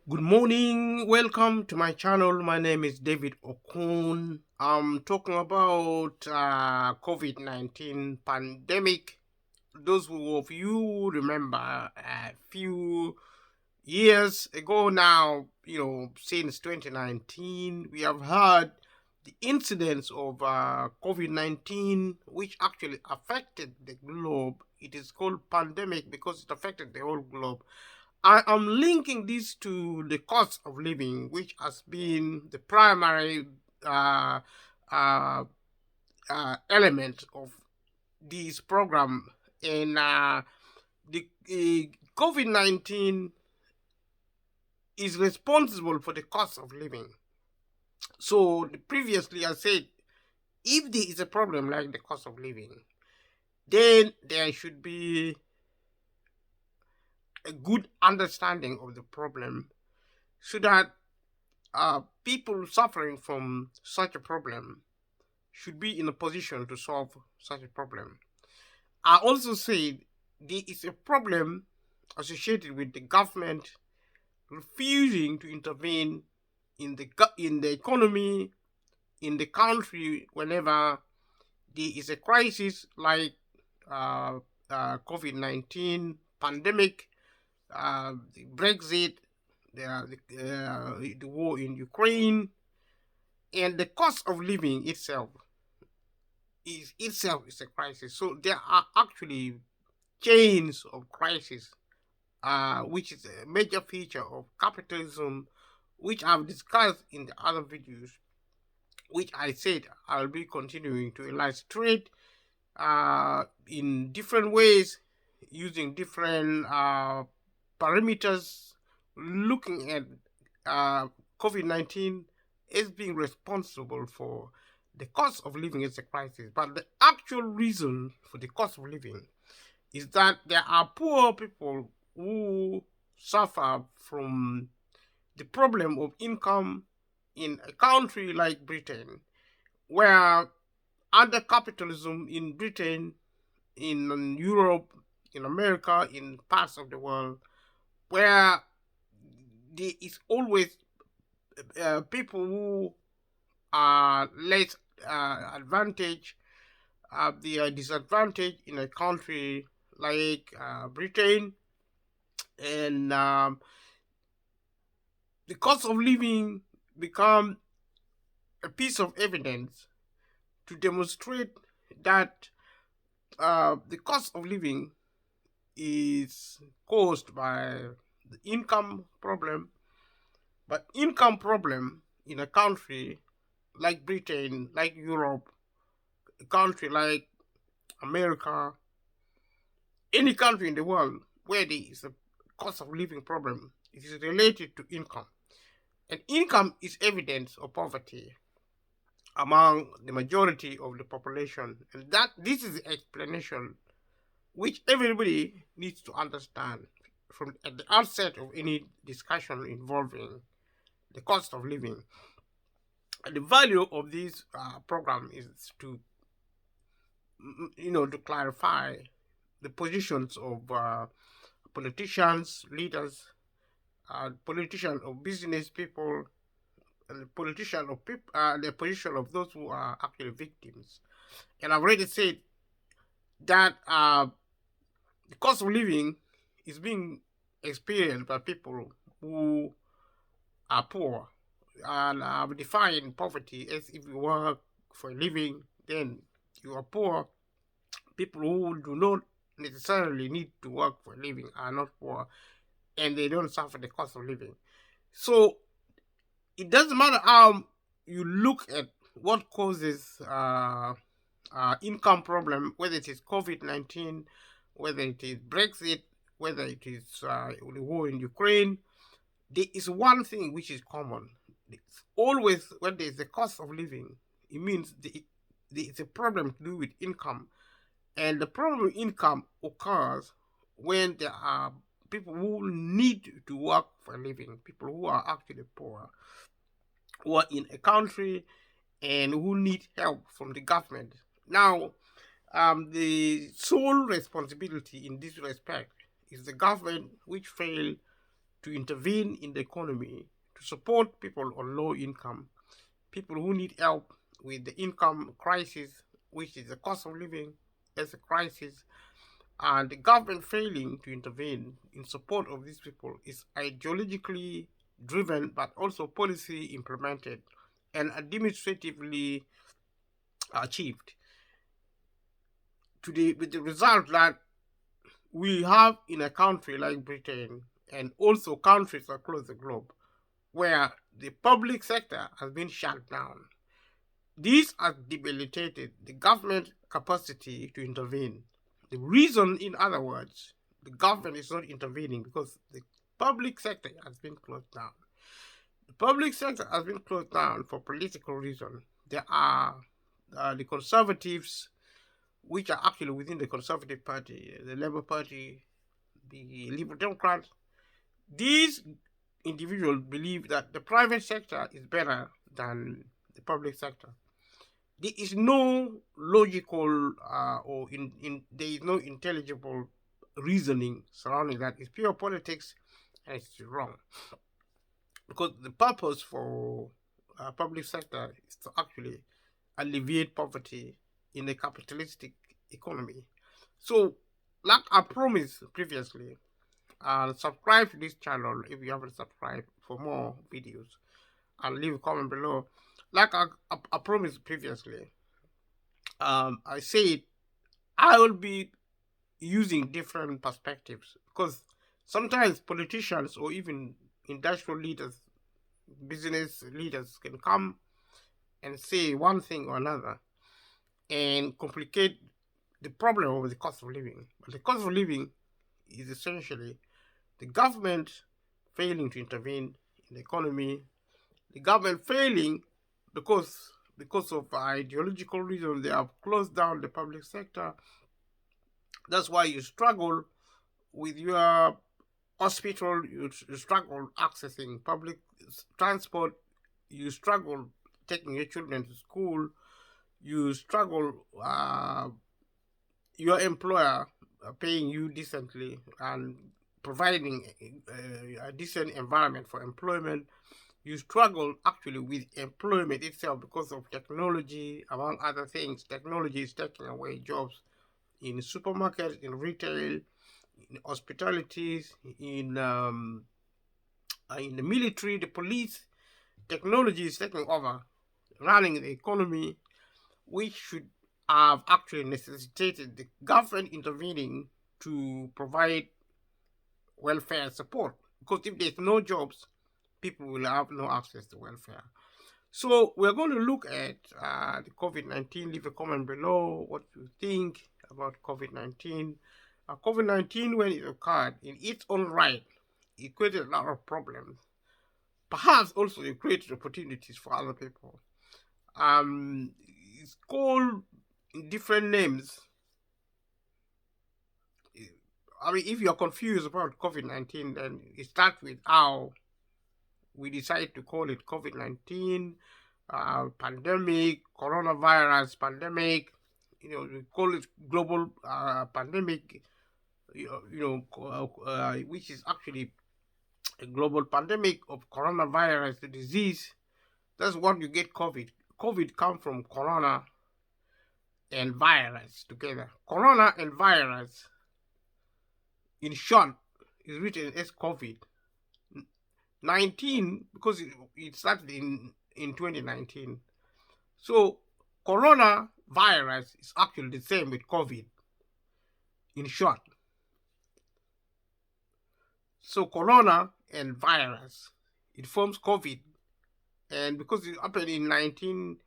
Good morning, welcome to my channel. My name is David Okun. I'm talking about COVID-19 pandemic. Those of you remember a few years ago now, since 2019, we have had the incidence of COVID-19, which actually affected the globe. It is called pandemic because it affected the whole globe. I am linking this to the cost of living, which has been the primary uh, uh, element of this program. And the COVID-19 is responsible for the cost of living. So previously I said, if there is a problem like the cost of living, then there should be a good understanding of the problem so that people suffering from such a problem should be in a position to solve such a problem. I also said there is a problem associated with the government refusing to intervene in the economy in the country whenever there is a crisis like COVID-19 pandemic, the Brexit, the war in Ukraine, and the cost of living itself is a crisis. So there are actually chains of crisis, which is a major feature of capitalism, which I've discussed in the other videos, which I said I'll be continuing to illustrate in different ways using different parameters, looking at COVID-19 is being responsible for the cost of living as a crisis. But the actual reason for the cost of living is that there are poor people who suffer from the problem of income in a country like Britain, where under capitalism in Britain, in Europe, in America, in parts of the world, where there is always people who are less advantaged, they are disadvantaged in a country like Britain, and the cost of living become a piece of evidence to demonstrate that the cost of living is caused by the income problem, but income problem in a country like Britain, like Europe, a country like America, any country in the world where there is a cost of living problem, it is related to income. And income is evidence of poverty among the majority of the population. And that this is the explanation which everybody needs to understand from at the outset of any discussion involving the cost of living. And the value of this program is to to clarify the positions of politicians, leaders, politicians of business people, and the position of those who are actually victims. And I've already said that the cost of living is being experienced by people who are poor, and I've defined poverty as if you work for a living, then you are poor. People who do not necessarily need to work for a living are not poor, and they don't suffer the cost of living. So it doesn't matter how you look at what causes income problem, whether it is COVID-19, whether it is Brexit, whether it is the war in Ukraine. There is one thing which is common. It's always when there is a cost of living, it means there is a problem to do with income. And the problem with income occurs when there are people who need to work for a living, people who are actually poor, who are in a country and who need help from the government. Now, the sole responsibility in this respect is the government, which failed to intervene in the economy, to support people on low income, people who need help with the income crisis, which is the cost of living as a crisis, and the government failing to intervene in support of these people is ideologically driven but also policy implemented and administratively achieved with the result that we have in a country like Britain and also countries across the globe where the public sector has been shut down. This has debilitated the government capacity to intervene. The reason, in other words, the government is not intervening because the public sector has been closed down. The public sector has been closed down for political reasons. There are the conservatives, which are actually within the Conservative Party, the Labour Party, the Liberal Democrats. These individuals believe that the private sector is better than the public sector. There is no logical there is no intelligible reasoning surrounding that. It's pure politics, and it's wrong. Because the purpose for public sector is to actually alleviate poverty in a capitalistic economy. So, like I promised previously, subscribe to this channel if you haven't subscribed for more videos, and leave a comment below. Like I promised previously, I said I will be using different perspectives because sometimes politicians or even industrial leaders, business leaders can come and say one thing or another and complicate the problem of the cost of living. But the cost of living is essentially the government failing to intervene in the economy, the government failing because of ideological reasons. They have closed down the public sector. That's why you struggle with your hospital, you struggle accessing public transport, you struggle taking your children to school, you struggle your employer paying you decently and providing a decent environment for employment. You struggle actually with employment itself because of technology, among other things. Technology is taking away jobs in supermarkets, in retail, in hospitalities, in the military, the police. Technology is taking over, running the economy, which should have actually necessitated the government intervening to provide welfare support. Because if there's no jobs, people will have no access to welfare. So we're going to look at the COVID-19. Leave a comment below what you think about COVID-19. COVID-19, when it occurred in its own right, it created a lot of problems. Perhaps also it created opportunities for other people. It's called in different names. I mean, if you're confused about COVID-19, then it starts with how we decided to call it COVID-19, pandemic, coronavirus pandemic. We call it global pandemic. Which is actually a global pandemic of coronavirus, the disease. That's what you get COVID. COVID comes from corona and virus together. Corona and virus, in short, is written as COVID-19 because it started in 2019. So coronavirus is actually the same with COVID, in short. So corona and virus, it forms COVID. And because it happened in 19,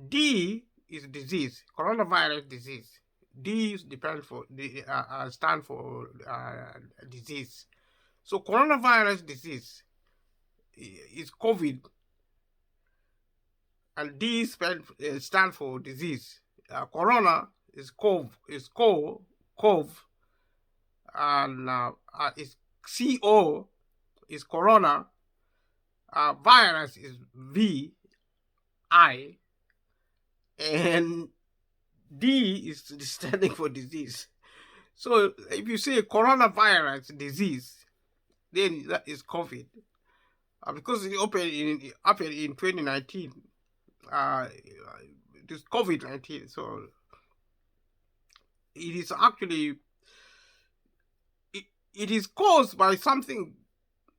D is disease, coronavirus disease. D stand for disease. So coronavirus disease is COVID, and D stand for disease. Corona is cov, and is CO is corona. Virus is VI, and D is standing for disease. So if you say coronavirus disease, then that is COVID. Because it happened in 2019. Uh, this COVID-19. So it is actually it is caused by something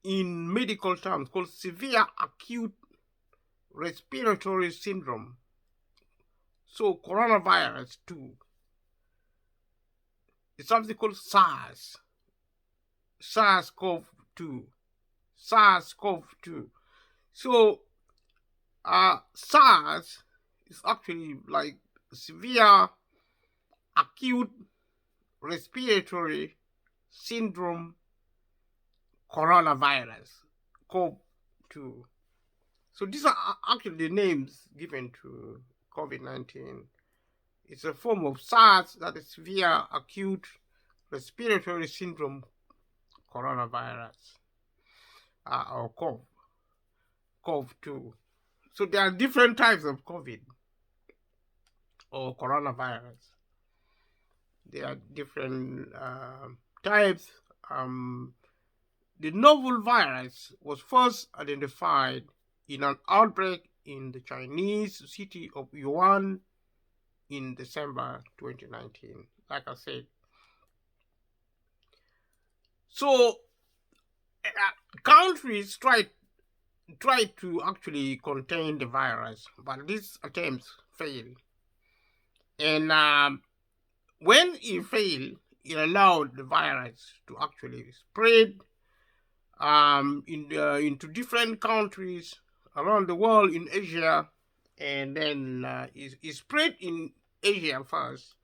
in medical terms called severe acute respiratory syndrome. So coronavirus too. It's something called SARS-CoV-2. SARS-CoV-2. So SARS is actually like severe acute respiratory syndrome coronavirus CoV-2. So these are actually the names given to COVID-19. It's a form of SARS, that is severe acute respiratory syndrome coronavirus, or CoV-2. So there are different types of COVID or coronavirus. There are different types. The novel virus was first identified in an outbreak in the Chinese city of Yuan in December 2019. Like I said, so countries tried to actually contain the virus, but these attempts failed. And when it failed, it allowed the virus to actually spread into different countries around the world in Asia, and then it spread in Asia first,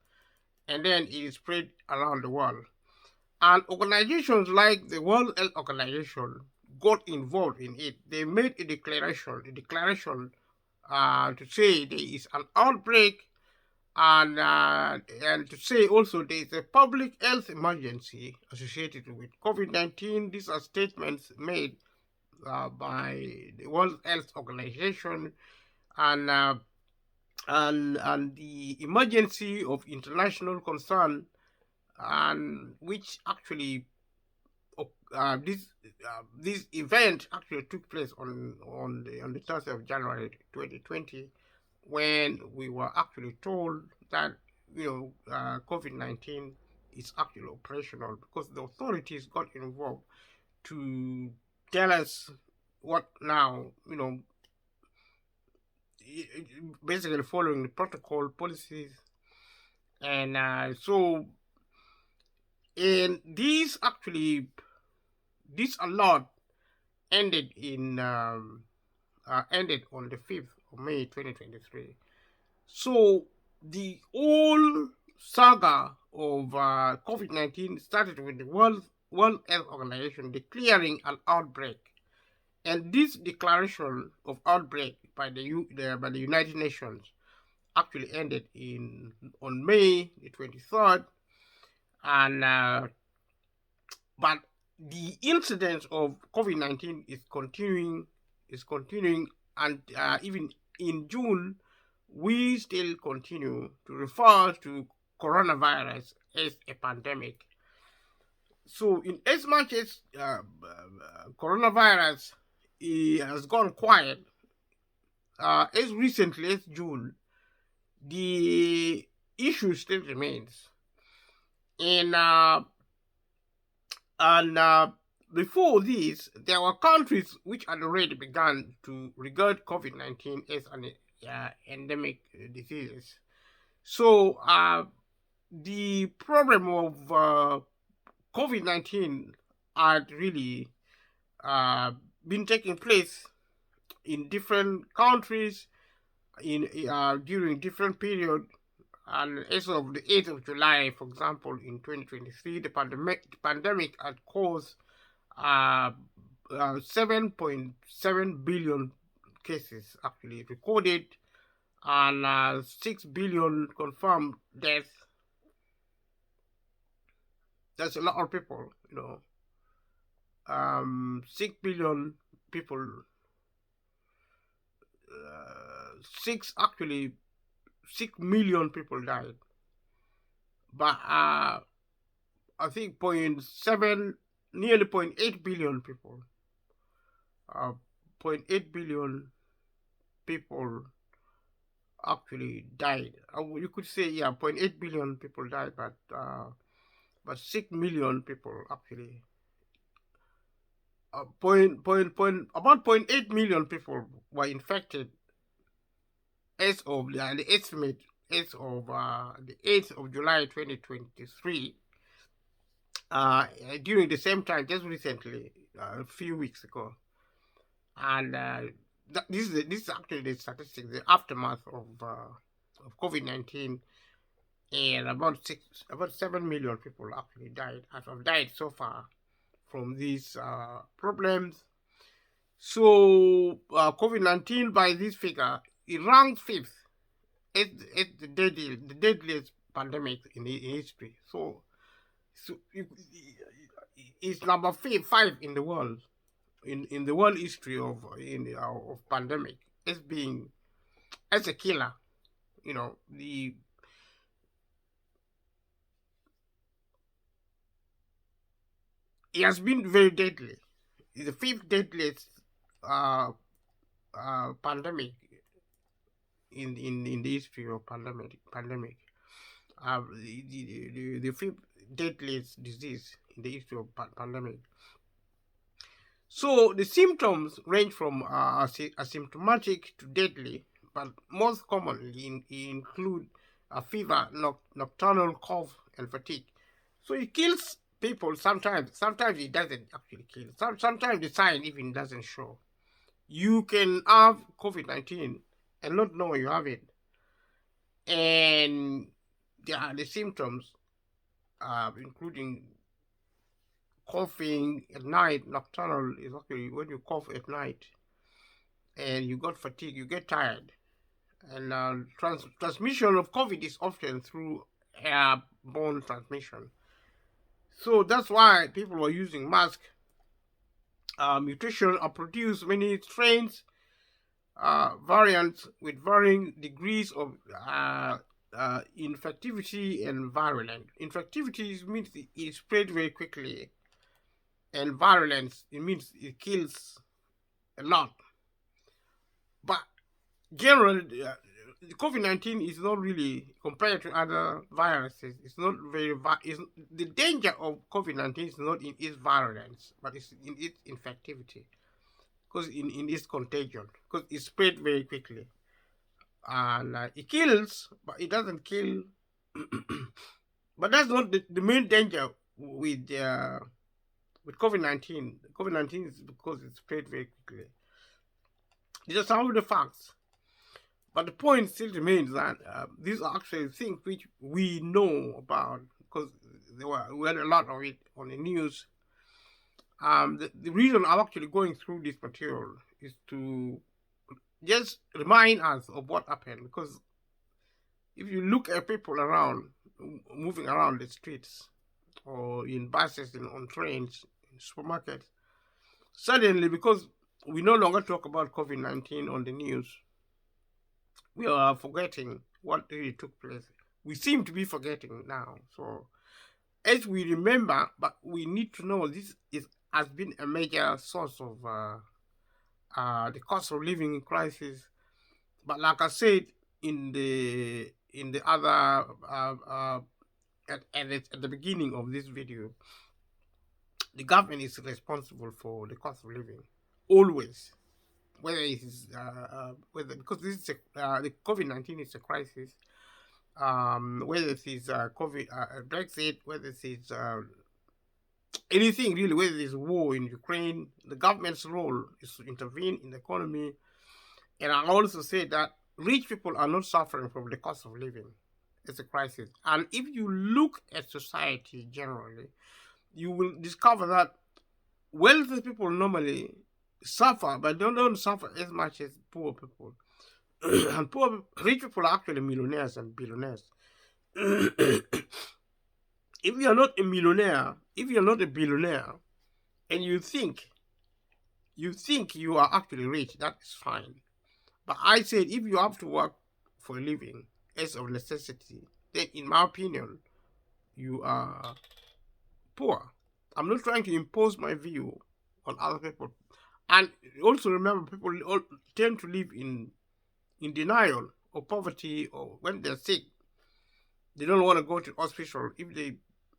and then it spread around the world. And organizations like the World Health Organization got involved in it. They made a declaration to say there is an outbreak, and to say also there is a public health emergency associated with COVID-19. These are statements made by the World Health Organization, and and the emergency of international concern, and which actually this event actually took place on the 30th of January 2020, when we were actually told that COVID-19 is actually operational, because the authorities got involved to tell us what now, basically following the protocol policies. And so, and this alert ended ended on the 5th of May 2023. So the whole saga of COVID-19 started with the World Health Organization declaring an outbreak, and this declaration of outbreak by the United Nations actually ended on May the 23rd, and but the incidence of COVID-19 is continuing, and even in June, we still continue to refer to coronavirus as a pandemic. So, in as much as coronavirus has gone quiet, as recently as June, the issue still remains. And before this, there were countries which had already begun to regard COVID-19 as an endemic disease. So the problem of COVID-19 had really been taking place in different countries during different periods. And as of the 8th of July, for example, in 2023, the pandemic had caused 7.7 billion cases actually recorded, and 6 billion confirmed deaths. That's a lot of people, 6 billion people, 6 million people died. But I think 0.7 nearly zero point 0.8 billion people. Uh, zero point 0.8 billion people actually died. You could say, yeah, zero point 0.8 billion people died, but 6 million people actually, about 0.8 million people were infected as of the estimate as of the 8th of July 2023. During the same time, just recently, a few weeks ago, and this is actually the statistics, the aftermath of COVID-19, and about 7 million people actually have died so far from these problems. So COVID-19, by this figure, it ranks fifth as the deadliest pandemic in history. So it's number five in the world, in the world history of pandemic, as being as a killer. You know, it has been very deadly. It's the fifth deadliest uh, pandemic in the history of pandemic. The fifth deadliest disease in the history of pandemic. So the symptoms range from asymptomatic to deadly, but most commonly include a fever, nocturnal cough, and fatigue. So it kills people sometimes. Sometimes it doesn't actually kill. Sometimes the sign even doesn't show. You can have COVID-19 and not know you have it, and the symptoms, including coughing at night. Nocturnal is actually when you cough at night and you got fatigue, you get tired. And transmission of COVID is often through airborne transmission. So that's why people were using masks. Mutation are produced many strains, variants with varying degrees of infectivity and virulence. Infectivity means it spread very quickly, and virulence, it means it kills a lot. But generally, COVID-19 is not really, compared to other viruses, it's not very, the danger of COVID-19 is not in its virulence, but it's in its infectivity, because in its contagion, because it spread very quickly. And it kills, but it doesn't kill. But that's not the main danger with COVID-19. COVID-19 is because it spread very quickly. These are some of the facts. But the point still remains that these are actually things which we know about, because we had a lot of it on the news. The reason I'm actually going through this material is to just remind us of what happened, because if you look at people around, moving around the streets, or in buses, on trains, in supermarkets, suddenly, because we no longer talk about COVID-19 on the news, we are forgetting what really took place. We seem to be forgetting now. So, as we remember, but we need to know has been a major source of the cost of living crisis. But like I said in the other at the beginning of this video, the government is responsible for the cost of living always, whether it is whether, because this is the COVID-19 is a crisis, whether it is COVID, Brexit, whether it is anything really, whether it is war in Ukraine, the government's role is to intervene in the economy. And I also say that rich people are not suffering from the cost of living. It's a crisis. And if you look at society generally, you will discover that wealthy people normally suffer, but they don't suffer as much as poor people. And rich people are actually millionaires and billionaires. If you're not a millionaire, if you're not a billionaire, and you think you are actually rich, that is fine. But I said, if you have to work for a living as of necessity, then in my opinion, you are poor. I'm not trying to impose my view on other people. And also remember, people tend to live in denial or poverty, or when they're sick, they don't want to go to hospital. If they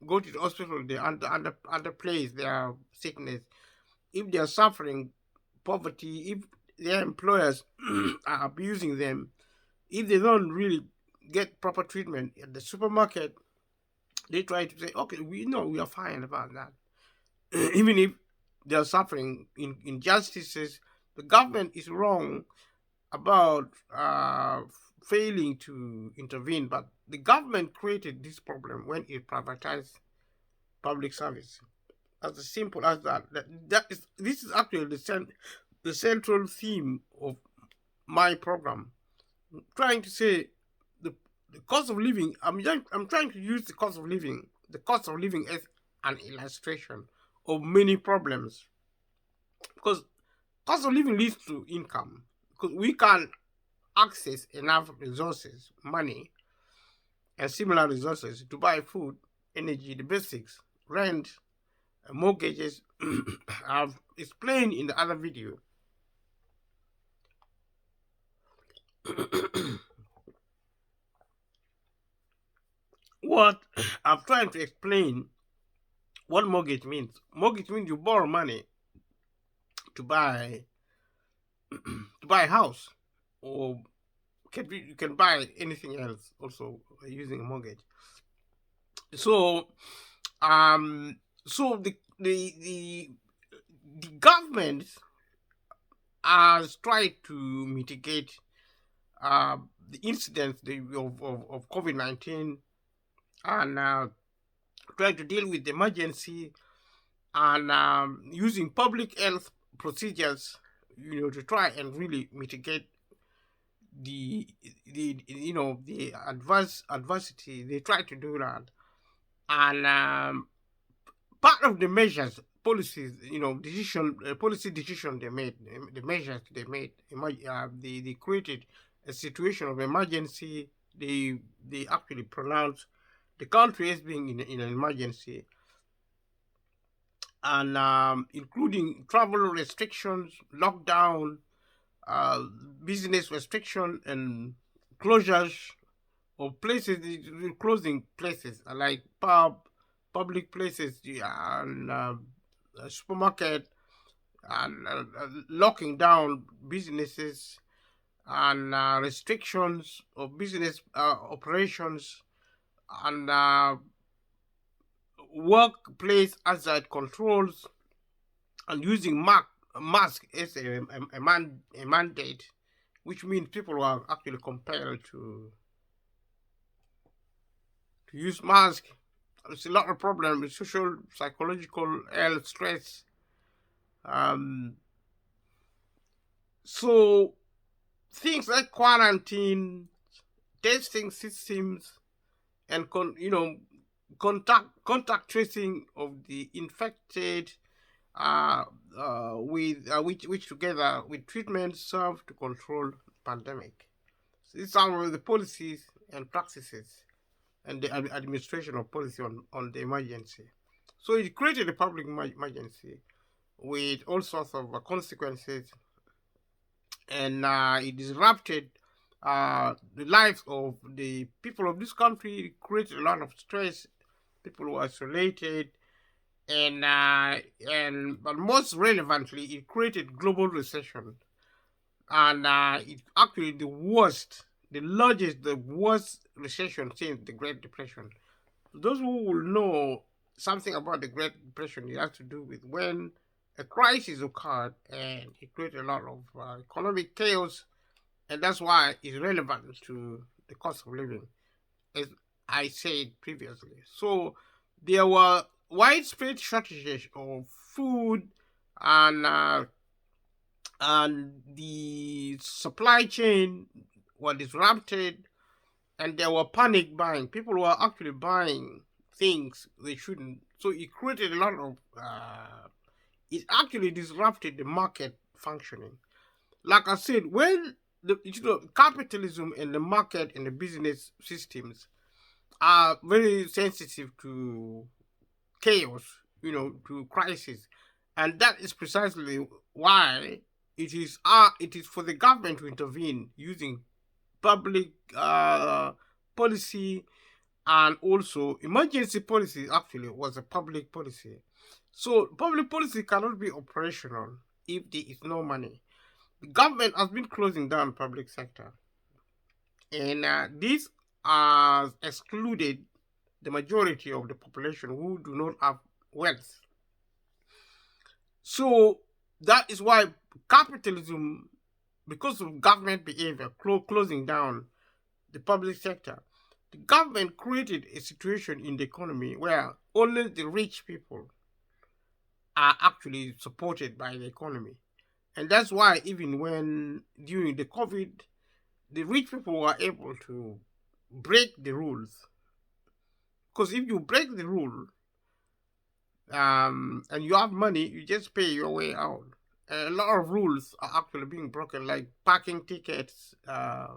go to the hospital, they underplace their sickness. If they are suffering poverty, if their employers are abusing them, if they don't really get proper treatment at the supermarket, they try to say, okay, we know we are fine about that. Even if they are suffering injustices, the government is wrong about failing to intervene. But the government created this problem when it privatized public service. As simple as that. This is actually the central theme of my program. I'm trying to say the the cost of living. I'm trying to use the cost of living as an illustration of many problems, because cost of living leads to income, because we can access enough resources, money, and similar resources to buy food, energy, the basics, rent, mortgages. I've explained in the other video. What I'm trying to explain what mortgage means. Mortgage means you borrow money to buy a house, or you can buy anything else also using a mortgage. So um so the government has tried to mitigate the incidents of COVID-19, and trying to deal with the emergency, and using public health procedures, to try and really mitigate the adversity. They try to do that, and part of the measures, policies, policy decision they made, the measures they made, they created a situation of emergency. They actually pronounced the country as being in an emergency, and including travel restrictions, lockdown, uh, business restriction, and closures of places, closing places like public places, and supermarket, and locking down businesses, and restrictions of business operations, and workplace hazard controls, and using mask as a mandate, which means people are actually compelled to use mask. There's a lot of problems with social, psychological, health, stress. Um, so things like quarantine, testing systems, and contact tracing of the infected, which together with treatment serve to control the pandemic. So these are the policies and practices, and the administration of policy on the emergency. So it created a public emergency with all sorts of consequences, and it disrupted the lives of the people of this country. It created a lot of stress. People were isolated, and but most relevantly, it created global recession, and it's actually the worst recession since the Great Depression. Those who will know something about the Great Depression, it has to do with when a crisis occurred, and it created a lot of economic chaos, and that's why it's relevant to the cost of living, as I said previously. So there were widespread shortages of food, and the supply chain were disrupted, and there were panic buying. People were actually buying things they shouldn't. So it created a lot of. It actually disrupted the market functioning. Like I said, when capitalism and the market and the business systems are very sensitive to chaos. to crisis, and that is precisely why it is for the government to intervene using public policy, and also emergency policy actually was a public policy. So public policy cannot be operational if there is no money. The government has been closing down public sector, and this has excluded the majority of the population who do not have wealth. So that is why capitalism, because of government behavior, closing down the public sector, the government created a situation in the economy where only the rich people are actually supported by the economy. And that's why even when during the COVID, the rich people were able to break the rules. Because if you break the rule, and you have money, you just pay your way out. A lot of rules are actually being broken, like parking tickets. Uh,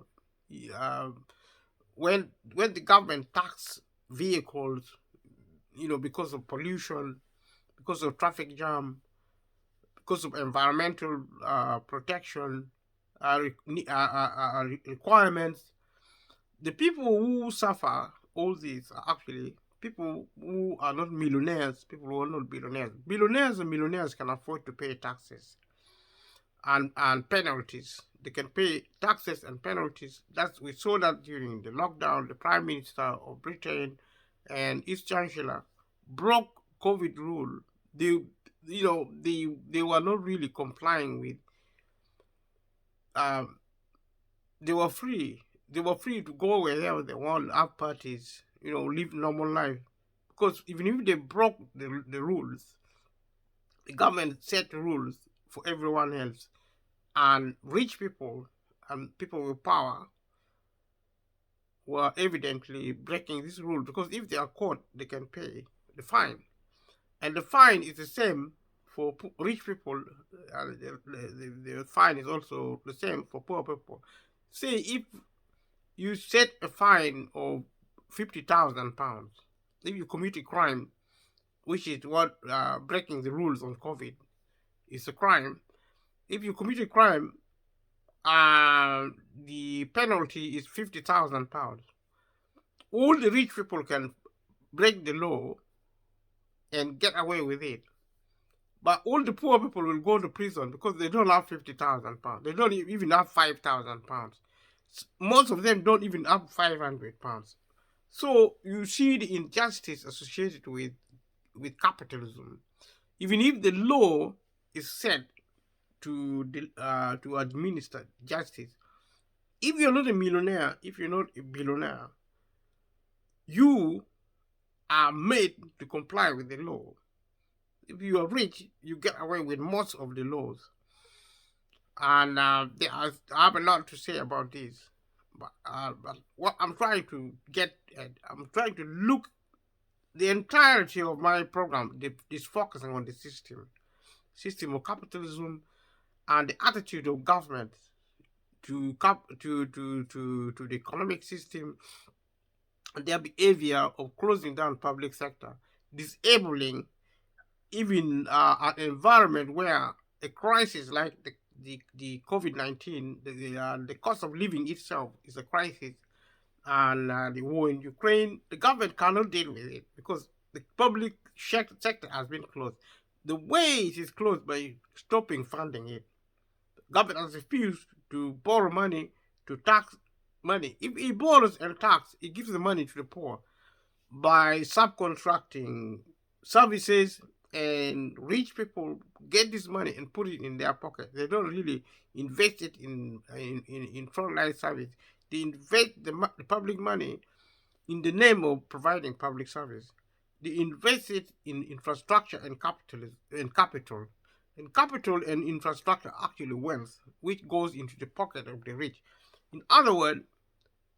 when the government tax vehicles, because of pollution, because of traffic jam, because of environmental protection requirements, the people who suffer all these are actually people who are not millionaires, people who are not billionaires. Billionaires and millionaires can afford to pay taxes and penalties. They can pay taxes and penalties. We saw that during the lockdown. The Prime Minister of Britain and his Chancellor broke COVID rule. They were not really complying with. Um, they were free. They were free to go wherever they want, have parties, live normal life. Because even if they broke the rules, the government set rules for everyone else, and rich people and people with power were evidently breaking this rule, because if they are caught, they can pay the fine, and the fine is the same for rich people, and the fine is also the same for poor people. Say if you set a fine of £50,000 if you commit a crime, which is what breaking the rules on COVID is a crime. If you commit a crime, the penalty is £50,000. All the rich people can break the law and get away with it, but all the poor people will go to prison because they don't have £50,000. They don't even have £5,000. Most of them don't even have £500. So you see the injustice associated with capitalism. Even if the law is set to administer justice, if you're not a millionaire, if you're not a billionaire, you are made to comply with the law. If you are rich, you get away with most of the laws. And I have a lot to say about this. But what I'm trying to get at, I'm trying to look the entirety of my program is focusing on the system of capitalism, and the attitude of government to the economic system, and their behavior of closing down public sector, disabling even an environment where a crisis like the COVID-19, the cost of living itself is a crisis, and the war in Ukraine, the government cannot deal with it because the public sector has been closed. The way it is closed by stopping funding it. Government has refused to borrow money, to tax money. If it borrows and tax, it gives the money to the poor by subcontracting services, and rich people get this money and put it in their pocket. They don't really invest it in frontline service. They invest the public money in the name of providing public service. They invest it in infrastructure and capital. And capital and infrastructure actually wealth, which goes into the pocket of the rich. In other words,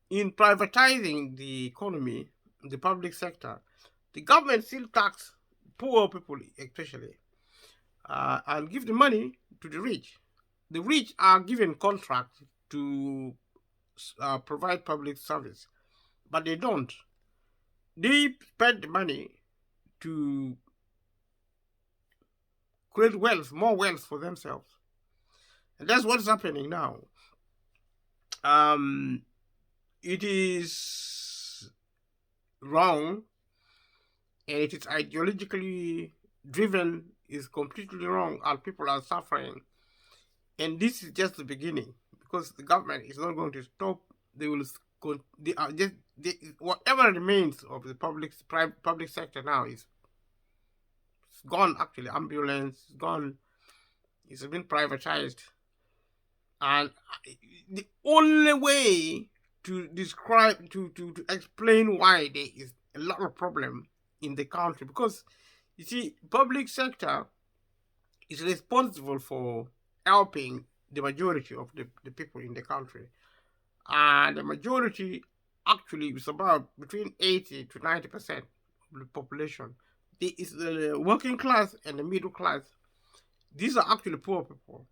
in privatizing the economy, the public sector, the government still tax poor people especially, and give the money to the rich. The rich are given contracts to provide public service, but they don't. They spend the money to create wealth, more wealth for themselves. And that's what's happening now. Um, it is wrong, and it is ideologically driven, is completely wrong, and people are suffering. And this is just the beginning, because the government is not going to stop. They will they are just whatever remains of the public sector now is gone. Actually, ambulance is gone. It's been privatized, and the only way to describe to explain why there is a lot of problem in the country, because you see, public sector is responsible for helping the majority of the people in the country, and the majority actually is about between 80 to 90% of the population. There is the working class and the middle class. These are actually poor people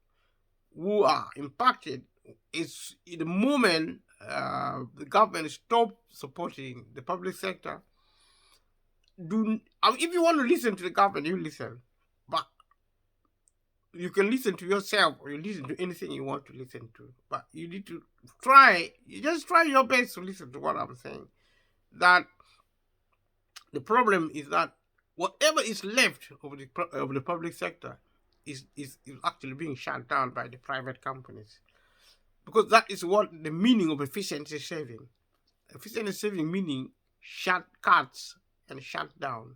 who are impacted. It's in the moment the government stop supporting the public sector. If you want to listen to the government, you listen, but you can listen to yourself, or you listen to anything you want to listen to. But you need to you just try your best to listen to what I'm saying. That the problem is that whatever is left of the public sector is actually being shut down by the private companies, because that is what the meaning of efficiency saving. Efficiency saving meaning shut cuts and shut down.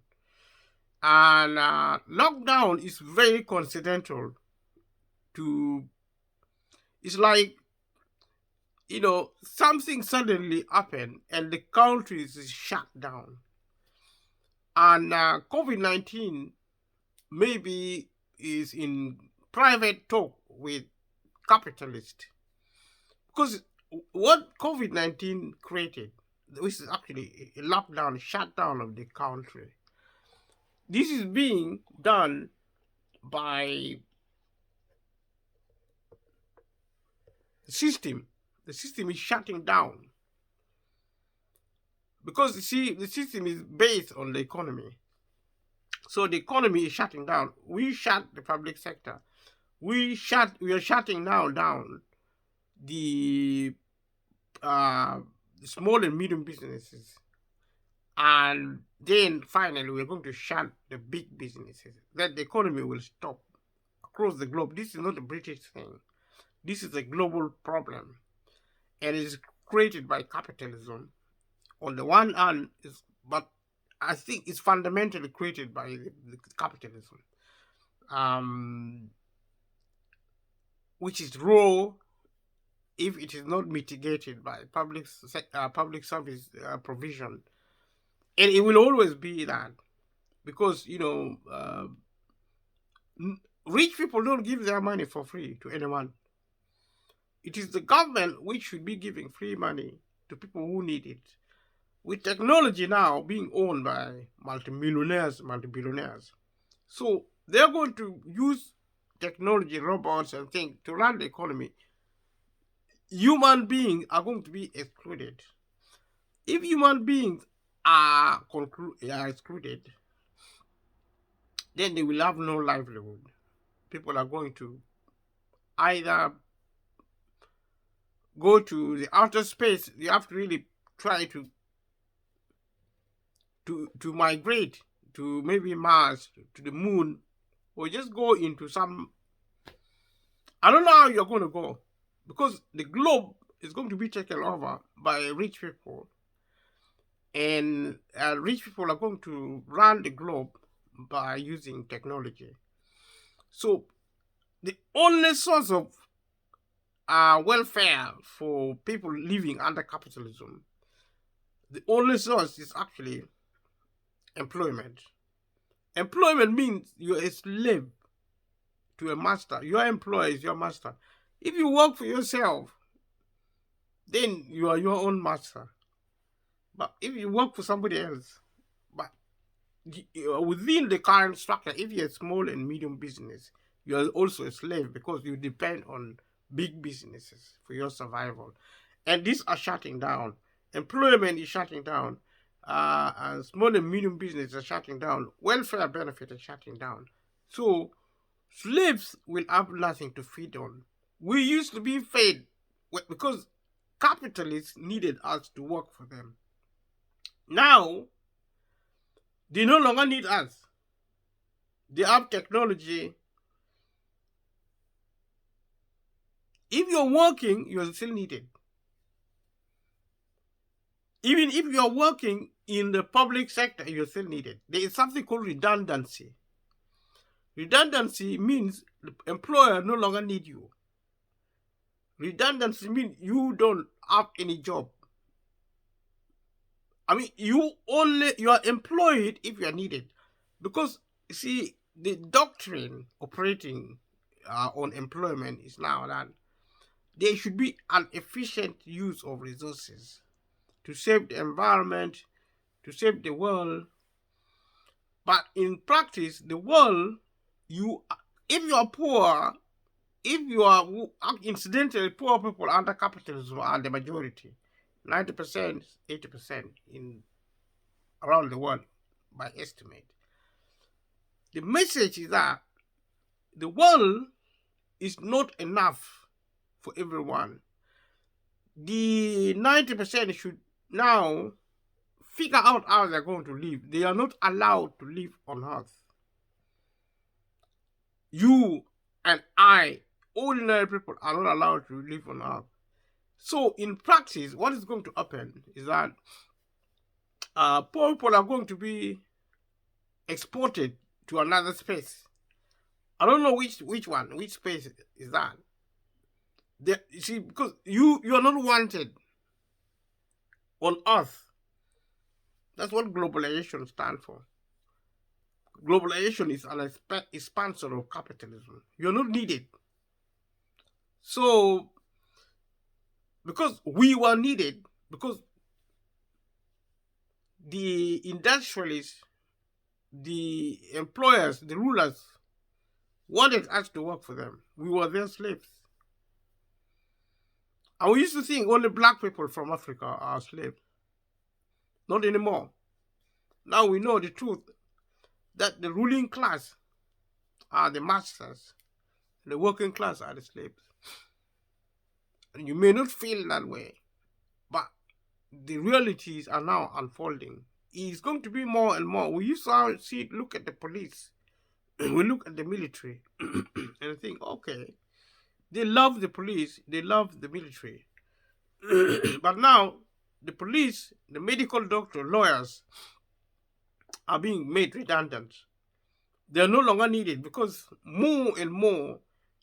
And lockdown is very coincidental to. It's like, something suddenly happened and the country is shut down. And COVID-19 maybe is in private talk with capitalists, because what COVID-19 created, which is actually a lockdown, shutdown of the country, this is being done by the system. The system is shutting down, because you see, the system is based on the economy. So the economy is shutting down. We shut the public sector. We are shutting now down the small and medium businesses, and then finally we're going to shut the big businesses. Then the economy will stop across the globe. This is not a British thing. This is a global problem, and it's created by capitalism. On the one hand, but I think it's fundamentally created by the capitalism, which is raw if it is not mitigated by public service provision, and it will always be that, because rich people don't give their money for free to anyone. It is the government which should be giving free money to people who need it. With technology now being owned by multi-billionaires, so they're going to use technology, robots, and things to run the economy. Human beings are going to be excluded. If human beings are excluded, then they will have no livelihood. People are going to either go to the outer space. You have to really try to migrate to maybe Mars, to the moon, or just go into some. I don't know how you're going to go, because the globe is going to be taken over by rich people, and rich people are going to run the globe by using technology. So the only source of welfare for people living under capitalism, the only source is actually employment. Employment means you're a slave to a master. Your employer is your master. If you work for yourself, then you are your own master. But if you work for somebody else, but within the current structure, if you're a small and medium business, you are also a slave, because you depend on big businesses for your survival. And these are shutting down. Employment is shutting down. And small and medium business are shutting down. Welfare benefit is shutting down. So Slaves will have nothing to feed on. We used to be fed because capitalists needed us to work for them. Now, they no longer need us. They have technology. If you're working, you're still needed. Even if you're working in the public sector, you're still needed. There is something called redundancy. Redundancy means the employer no longer need you. Redundancy means you don't have any job. I mean, you are employed if you are needed, because you see the doctrine operating on employment is now that there should be an efficient use of resources to save the environment, to save the world. But in practice, the world, you if you are poor, if you are incidentally poor people under capitalism are the majority, 90%, 80% in around the world by estimate. The message is that the world is not enough for everyone. The 90% should now figure out how they're going to live. They are not allowed to live on Earth. You and I, ordinary people, are not allowed to live on Earth. So in practice, what is going to happen is that poor people are going to be exported to another space. I don't know which space is that. You see, because you are not wanted on Earth. That's what globalization stands for. Globalization is an expansion of capitalism. You're not needed. So, because we were needed, because the industrialists, the employers, the rulers wanted us to work for them. We were their slaves. And we used to think only black people from Africa are slaves. Not anymore. Now we know the truth that the ruling class are the masters, the working class are the slaves. And you may not feel that way, but the realities are now unfolding. It's going to be more and more. We used to look at the police, we look at the military, and think, okay, they love the police, they love the military. But now, the police, the medical doctor, lawyers are being made redundant. They are no longer needed because more and more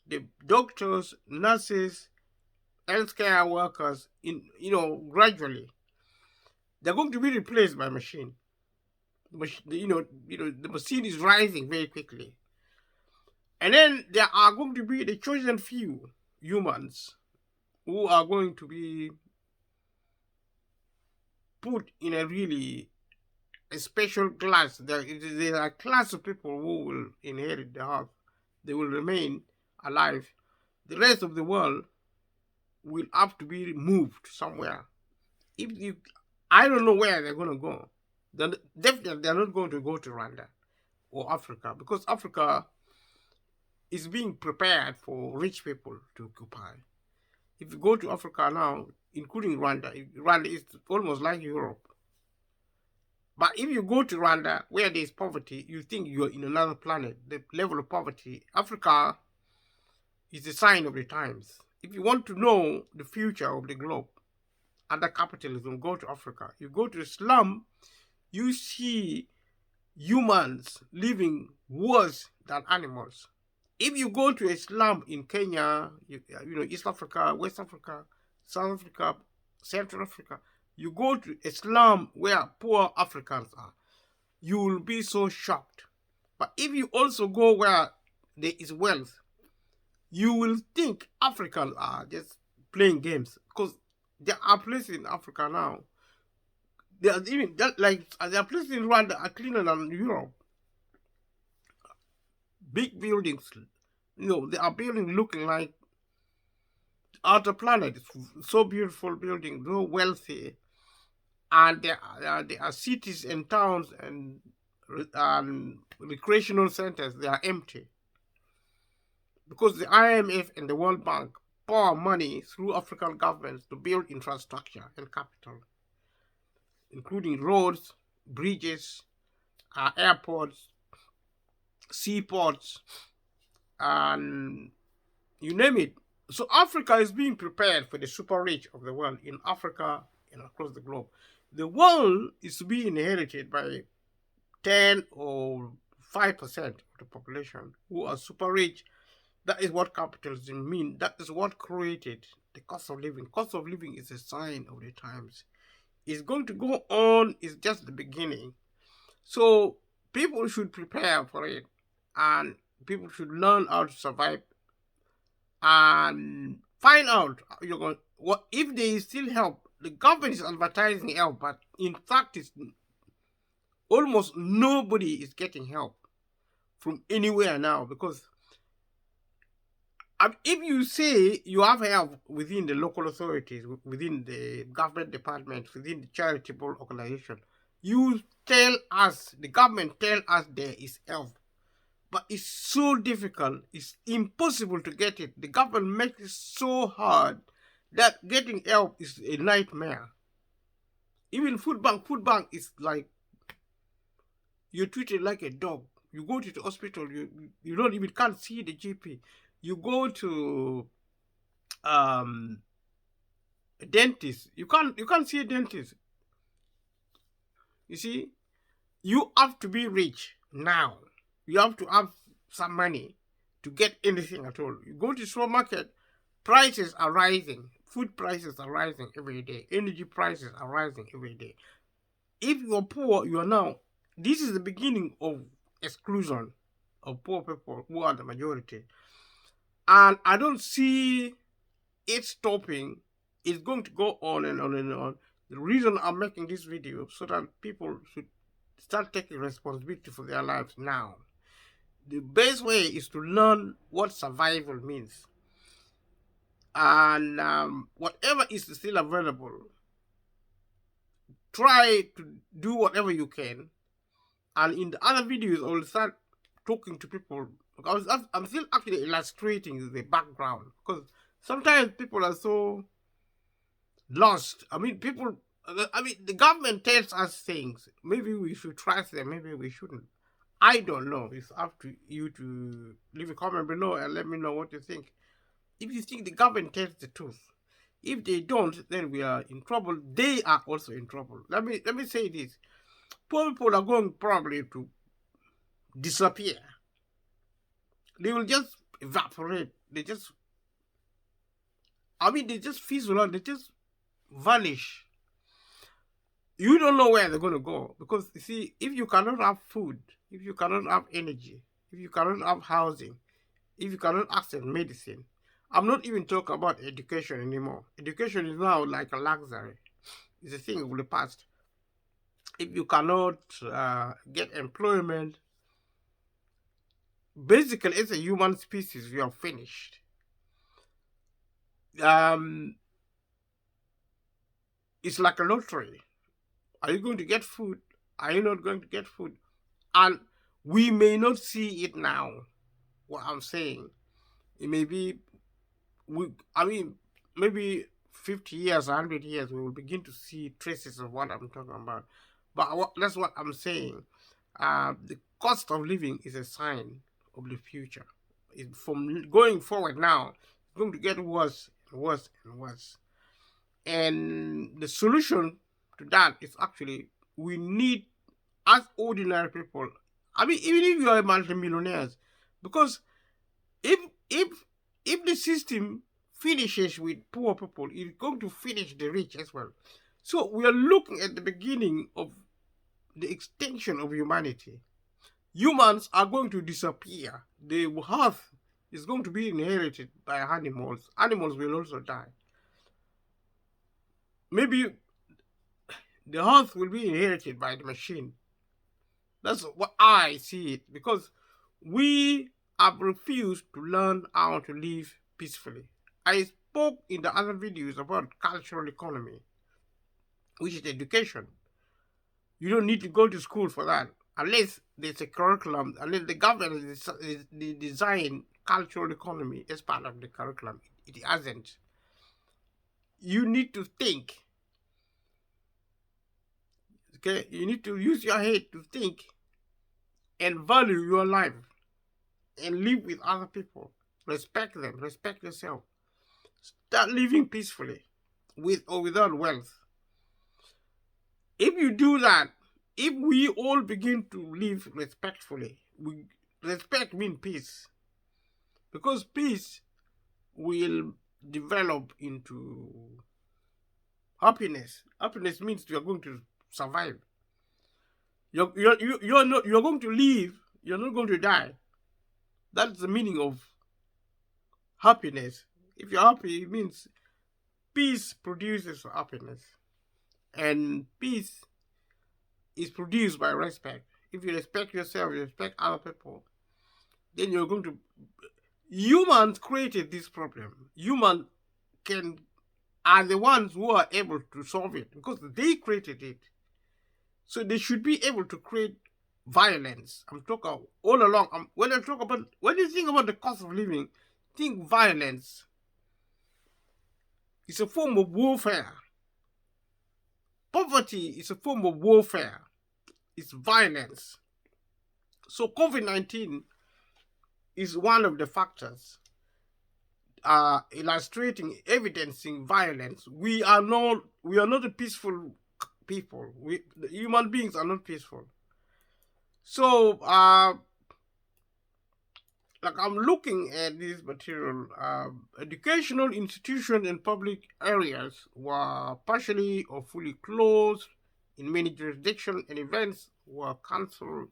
the doctors, nurses, healthcare workers, gradually, they're going to be replaced by machine. The machine is rising very quickly. And then there are going to be the chosen few humans who are going to be put in a special class. There are a class of people who will inherit the earth. They will remain alive. The rest of the world will have to be moved somewhere. I don't know where they're going to go. Definitely, they're not going to go to Rwanda or Africa, because Africa is being prepared for rich people to occupy. If you go to Africa now, including Rwanda is almost like Europe. But if you go to Rwanda, where there is poverty, you think you're in another planet. The level of poverty, Africa is a sign of the times. If you want to know the future of the globe under capitalism, go to Africa. You go to a slum, you see humans living worse than animals. If you go to a slum in Kenya, East Africa, West Africa, South Africa, Central Africa, you go to a slum where poor Africans are, you will be so shocked. But if you also go where there is wealth, you will think Africans are just playing games, because there are places in Africa now. There are places in Rwanda are cleaner than Europe. Big buildings, they are buildings looking like outer planet. It's so beautiful building, so wealthy, and there are cities and towns and recreational centers. They are empty. because the IMF and the World Bank pour money through African governments to build infrastructure and capital, including roads, bridges, airports, seaports, and you name it. So Africa is being prepared for the super rich of the world in Africa and across the globe. The world is to be inherited by 10 or 5% of the population who are super rich. That is what capitalism means. That is what created the cost of living. Cost of living is a sign of the times. It's going to go on. It's just the beginning. So people should prepare for it, and people should learn how to survive and find out what if they still help. The government is advertising help, but in practice, almost nobody is getting help from anywhere now, because if you say you have help within the local authorities, within the government departments, within the charitable organization, you tell us, the government tell us there is help. But it's so difficult, it's impossible to get it. The government makes it so hard that getting help is a nightmare. Even food bank is like, you're treated like a dog. You go to the hospital, you don't even can't see the GP. You go to a dentist, you can't see a dentist. You see, you have to be rich now. You have to have some money to get anything at all. You go to the supermarket, prices are rising. Food prices are rising every day. Energy prices are rising every day. If you're poor, you are now. This is the beginning of exclusion of poor people who are the majority. And I don't see it stopping. It's going to go on and on and on. The reason I'm making this video so that people should start taking responsibility for their lives now. The best way is to learn what survival means. And whatever is still available, try to do whatever you can. And in the other videos, I will start talking to people. I'm still actually illustrating the background, because sometimes people are so lost. The government tells us things. Maybe we should trust them, maybe we shouldn't. I don't know. It's up to you to leave a comment below and let me know what you think. If you think the government tells the truth, if they don't, then we are in trouble. They are also in trouble. Let me say this: poor people are going probably to disappear. They will just evaporate. They just fizzle out. They just vanish. You don't know where they're going to go, because you see, if you cannot have food, if you cannot have energy, if you cannot have housing, if you cannot access medicine, I'm not even talking about education anymore. Education is now like a luxury. It's a thing of the past. If you cannot get employment, basically, as a human species, we are finished. It's like a lottery. Are you going to get food? Are you not going to get food? And we may not see it now. What I'm saying, it may be, maybe 50 years, 100 years, we will begin to see traces of what I'm talking about. But that's what I'm saying. The cost of living is a sign of the future. From going forward now, it's going to get worse and worse and worse. And the solution to that is actually, we need, as ordinary people, even if you are multimillionaires, because if the system finishes with poor people, it's going to finish the rich as well. So we are looking at the beginning of the extinction of humanity. Humans are going to disappear. The earth is going to be inherited by animals. Animals will also die. Maybe the earth will be inherited by the machine. That's what I see it, because we have refused to learn how to live peacefully. I spoke in the other videos about cultural economy, which is education. You don't need to go to school for that, unless there's a curriculum, unless the government design cultural economy as part of the curriculum. It hasn't. You need to think. Okay, you need to use your head to think and value your life and live with other people. Respect them. Respect yourself. Start living peacefully, with or without wealth. If you do that, if we all begin to live respectfully, respect means peace, because peace will develop into happiness. Happiness means you are going to survive. You're going to live. You're not going to die. That's the meaning of happiness. If you're happy, it means peace produces happiness, and peace is produced by respect. If you respect yourself, you respect other people, then you're going to. Humans created this problem. Humans can are the ones who are able to solve it because they created it. So they should be able to create violence. I'm talking all along. When you think about the cost of living, think violence. It's a form of warfare. Poverty is a form of warfare. It's violence. So COVID-19 is one of the factors illustrating, evidencing violence. We are not a peaceful people. The human beings are not peaceful. So, like I'm looking at this material, educational institutions in public areas were partially or fully closed in many jurisdictions, and events were cancelled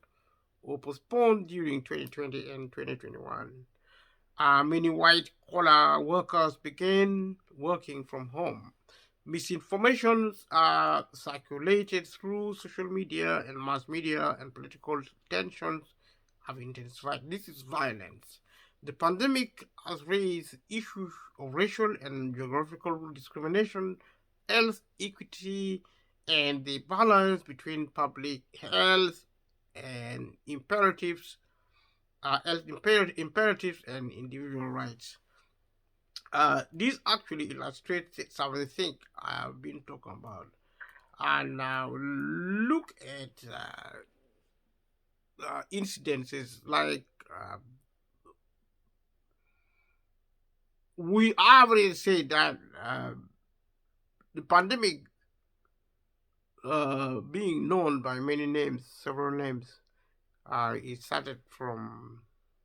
or postponed during 2020 and 2021. Many white-collar workers began working from home. Misinformation circulated through social media and mass media, and political tensions have intensified. This is violence. The pandemic has raised issues of racial and geographical discrimination, health equity, and the balance between public health and imperatives imperatives and individual rights. This actually illustrates some of the things I have been talking about. And now look at incidences like we already said that the pandemic being known by many names, several names, it started from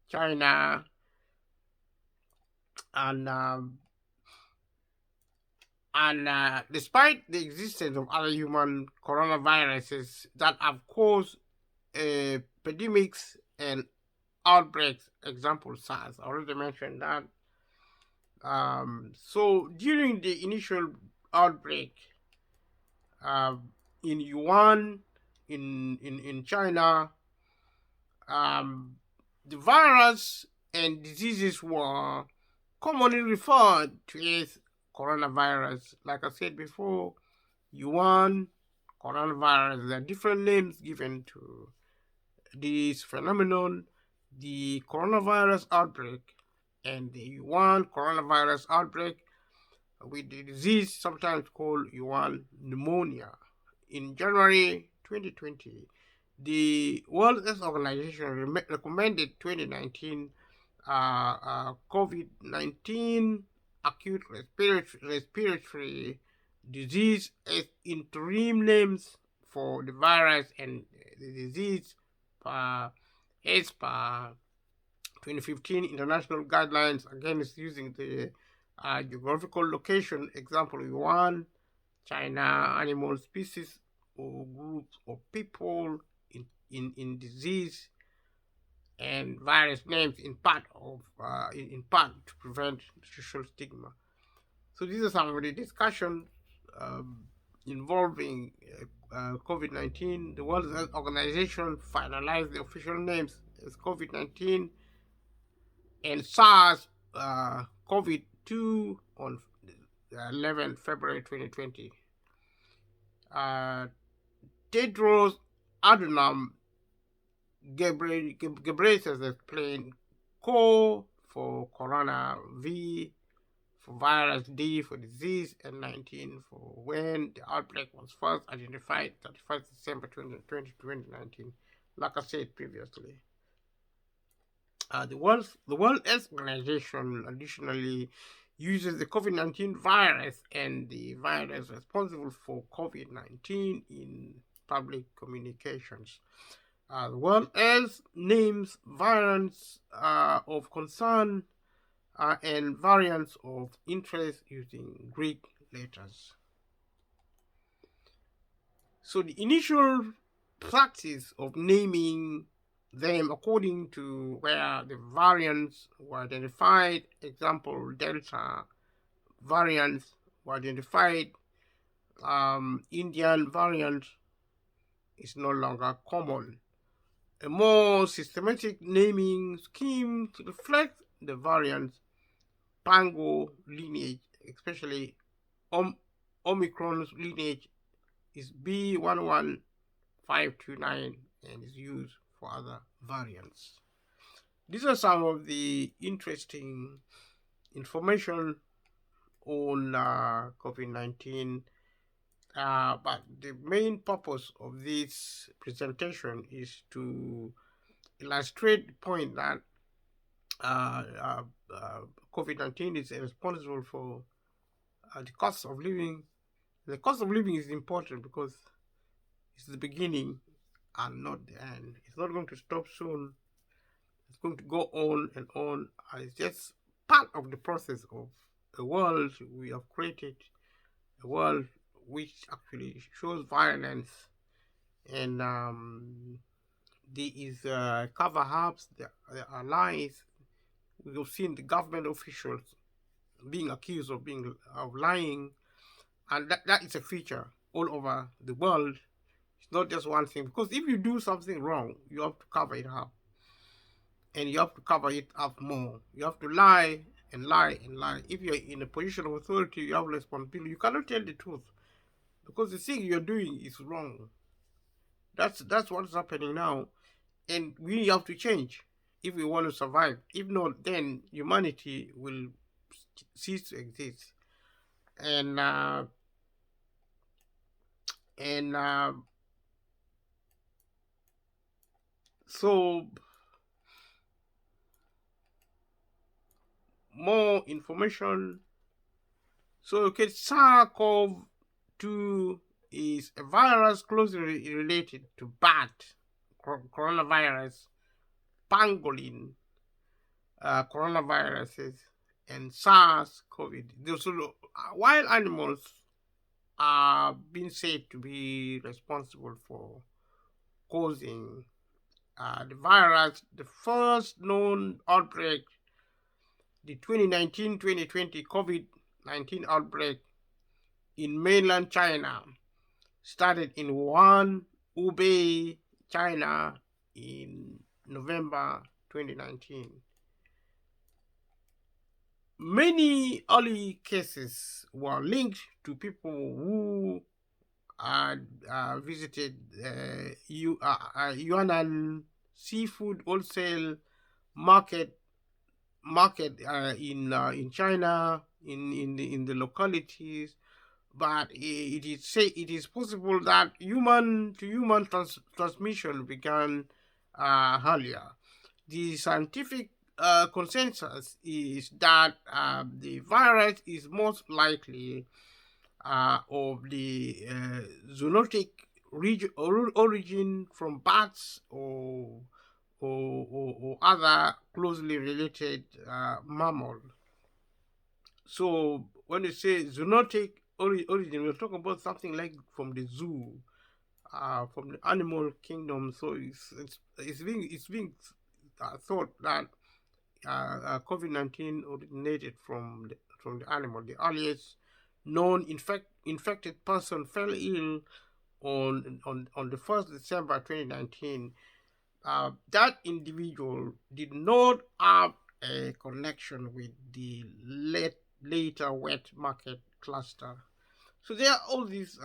China, and despite the existence of other human coronaviruses that have caused epidemics and outbreaks, example SARS, I already mentioned that. So during the initial outbreak in Yuan, in China, the virus and diseases were commonly referred to as coronavirus. Like I said before, Yuan, coronavirus, there are different names given to this phenomenon. The coronavirus outbreak and the Yuan coronavirus outbreak, with the disease sometimes called Yuan pneumonia. In January 2020, the World Health Organization recommended 2019 COVID-19 acute respiratory disease as interim names for the virus and the disease as per 2015 international guidelines against using the geographical location, example Yuan, China, animal species or groups of people in disease, and virus names in part to prevent social stigma. So these are some of the discussions involving COVID-19. The World Health Organization finalized the official names as COVID-19 and SARS COVID-2 on 11 February 2020. Tedros Adhanom Ghebreyesus explained, for corona, V for virus, D for disease, and 19 for when the outbreak was first identified, 31st December 2019, like I said previously. The World Health Organization additionally uses the COVID-19 virus and the virus responsible for COVID-19 in public communications. The World Health names variants of concern and variants of interest using Greek letters. So the initial practice of naming them according to where the variants were identified, example Delta variants were identified, Indian variant is no longer common. A more systematic naming scheme to reflect the variant Pango lineage, especially Omicron's lineage, is B11529 and is used for other variants. These are some of the interesting information on COVID-19, but the main purpose of this presentation is to illustrate the point that COVID-19 is responsible for the cost of living. The cost of living is important because it's the beginning and not the end. It's not going to stop soon. It's going to go on and on. It's just part of the process of a world we have created, a world which actually shows violence, and there is cover ups, there are lies. We have seen the government officials being accused of lying, and that is a feature all over the world. It's not just one thing, because if you do something wrong, you have to cover it up, and you have to cover it up more. You have to lie and lie and lie. If you're in a position of authority, you have responsibility. You cannot tell the truth because the thing you're doing is wrong. That's what's happening now, and we have to change if we want to survive. If not, then humanity will cease to exist. And so more information. So okay, SARS-CoV-2 is a virus closely related to bat coronavirus, pangolin coronaviruses, and SARS-CoV. So wild animals are being said to be responsible for causing the virus. The first known outbreak, the 2019-2020 COVID-19 outbreak in mainland China, started in Wuhan, Hubei, China in November 2019. Many early cases were linked to people who had visited Yuanan seafood wholesale market in China, in the localities. But it is possible that human to human transmission began earlier. The scientific consensus is that the virus is most likely of the zoonotic origin from bats or other closely related mammals. So when you say zoonotic origin, we're talking about something like from the zoo, from the animal kingdom. So it's being thought that COVID-19 originated from the animal. The earliest known infected person fell ill on the 1st December 2019. That individual did not have a connection with the later wet market cluster. So there are all these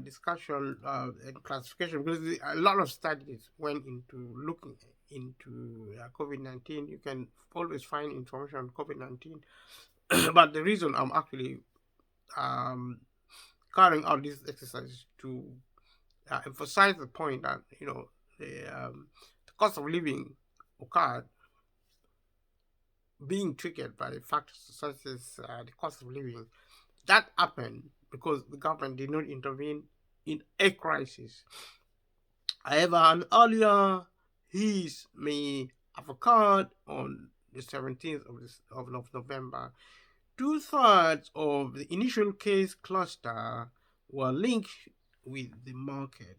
discussion and classification, because a lot of studies went into looking into COVID-19. You can always find information on COVID-19. But the reason I'm actually um, carrying out this exercise to emphasize the point that the cost of living occurred being triggered by factors such as the cost of living. That happened because the government did not intervene in a crisis. However, an earlier heat may have occurred on the 17th of November. Two-thirds of the initial case cluster were linked with the market.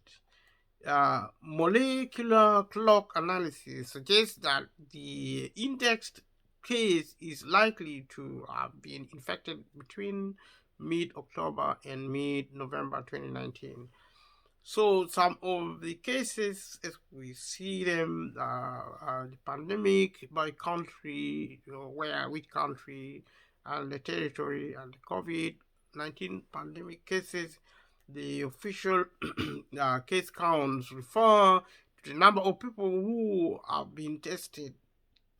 Molecular clock analysis suggests that the indexed case is likely to have been infected between mid-October and mid-November 2019. So some of the cases, as we see them, the pandemic by country, which country, and the territory, and the COVID-19 pandemic cases, the official case counts refer to the number of people who have been tested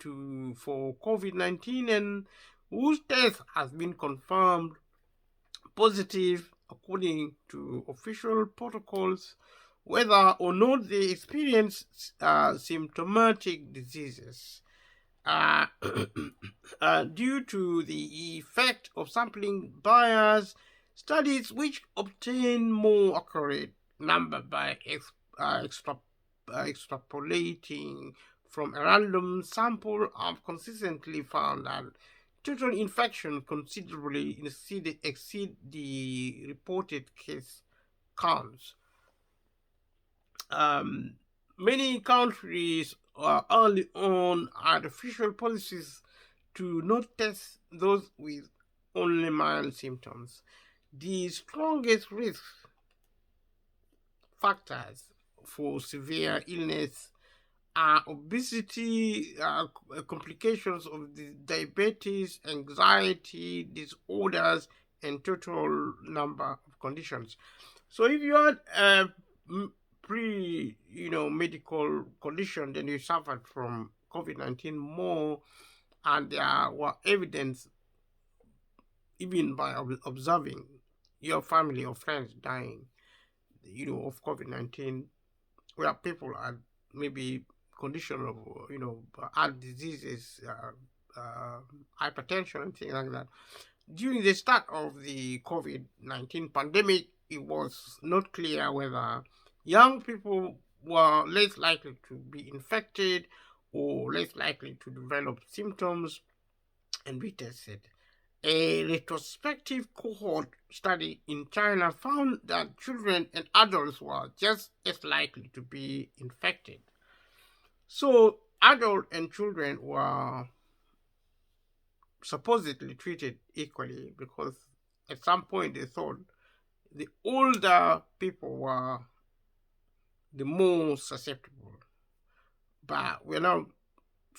for COVID-19 and whose test has been confirmed positive according to official protocols, whether or not they experience symptomatic diseases. Uh, due to the effect of sampling bias, studies which obtain more accurate number by extrapolating from a random sample have consistently found that total infection considerably exceed the reported case counts. Many countries early on had official policies to not test those with only mild symptoms. The strongest risk factors for severe illness are obesity, complications of the diabetes, anxiety disorders, and total number of conditions. So if you had a medical condition, then you suffered from COVID-19 more, and there were evidence, even by observing your family or friends dying, of COVID-19, where people had maybe condition of, heart diseases, hypertension, and things like that. During the start of the COVID-19 pandemic, it was not clear whether young people were less likely to be infected or less likely to develop symptoms and be tested. A retrospective cohort study in China found that children and adults were just as likely to be infected. So adults and children were supposedly treated equally because at some point they thought the older people were the more susceptible. But we're now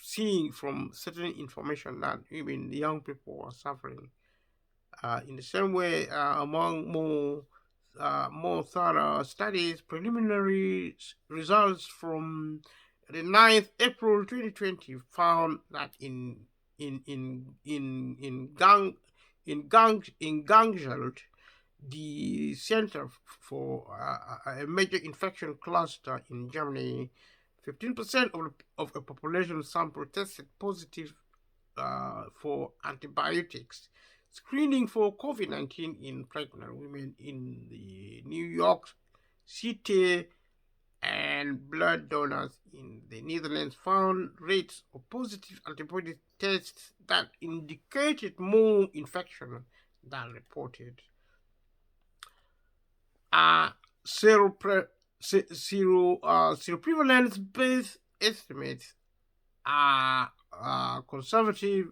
seeing from certain information that even the young people were suffering. In the same way, among more thorough studies, preliminary results from the 9th April 2020 found that in Gangelt, the center for a major infection cluster in Germany, 15% of a population sample tested positive for antibiotics. Screening for COVID-19 in pregnant women in the New York City and blood donors in the Netherlands found rates of positive antibody tests that indicated more infection than reported. Seroprevalence-based estimates are conservative,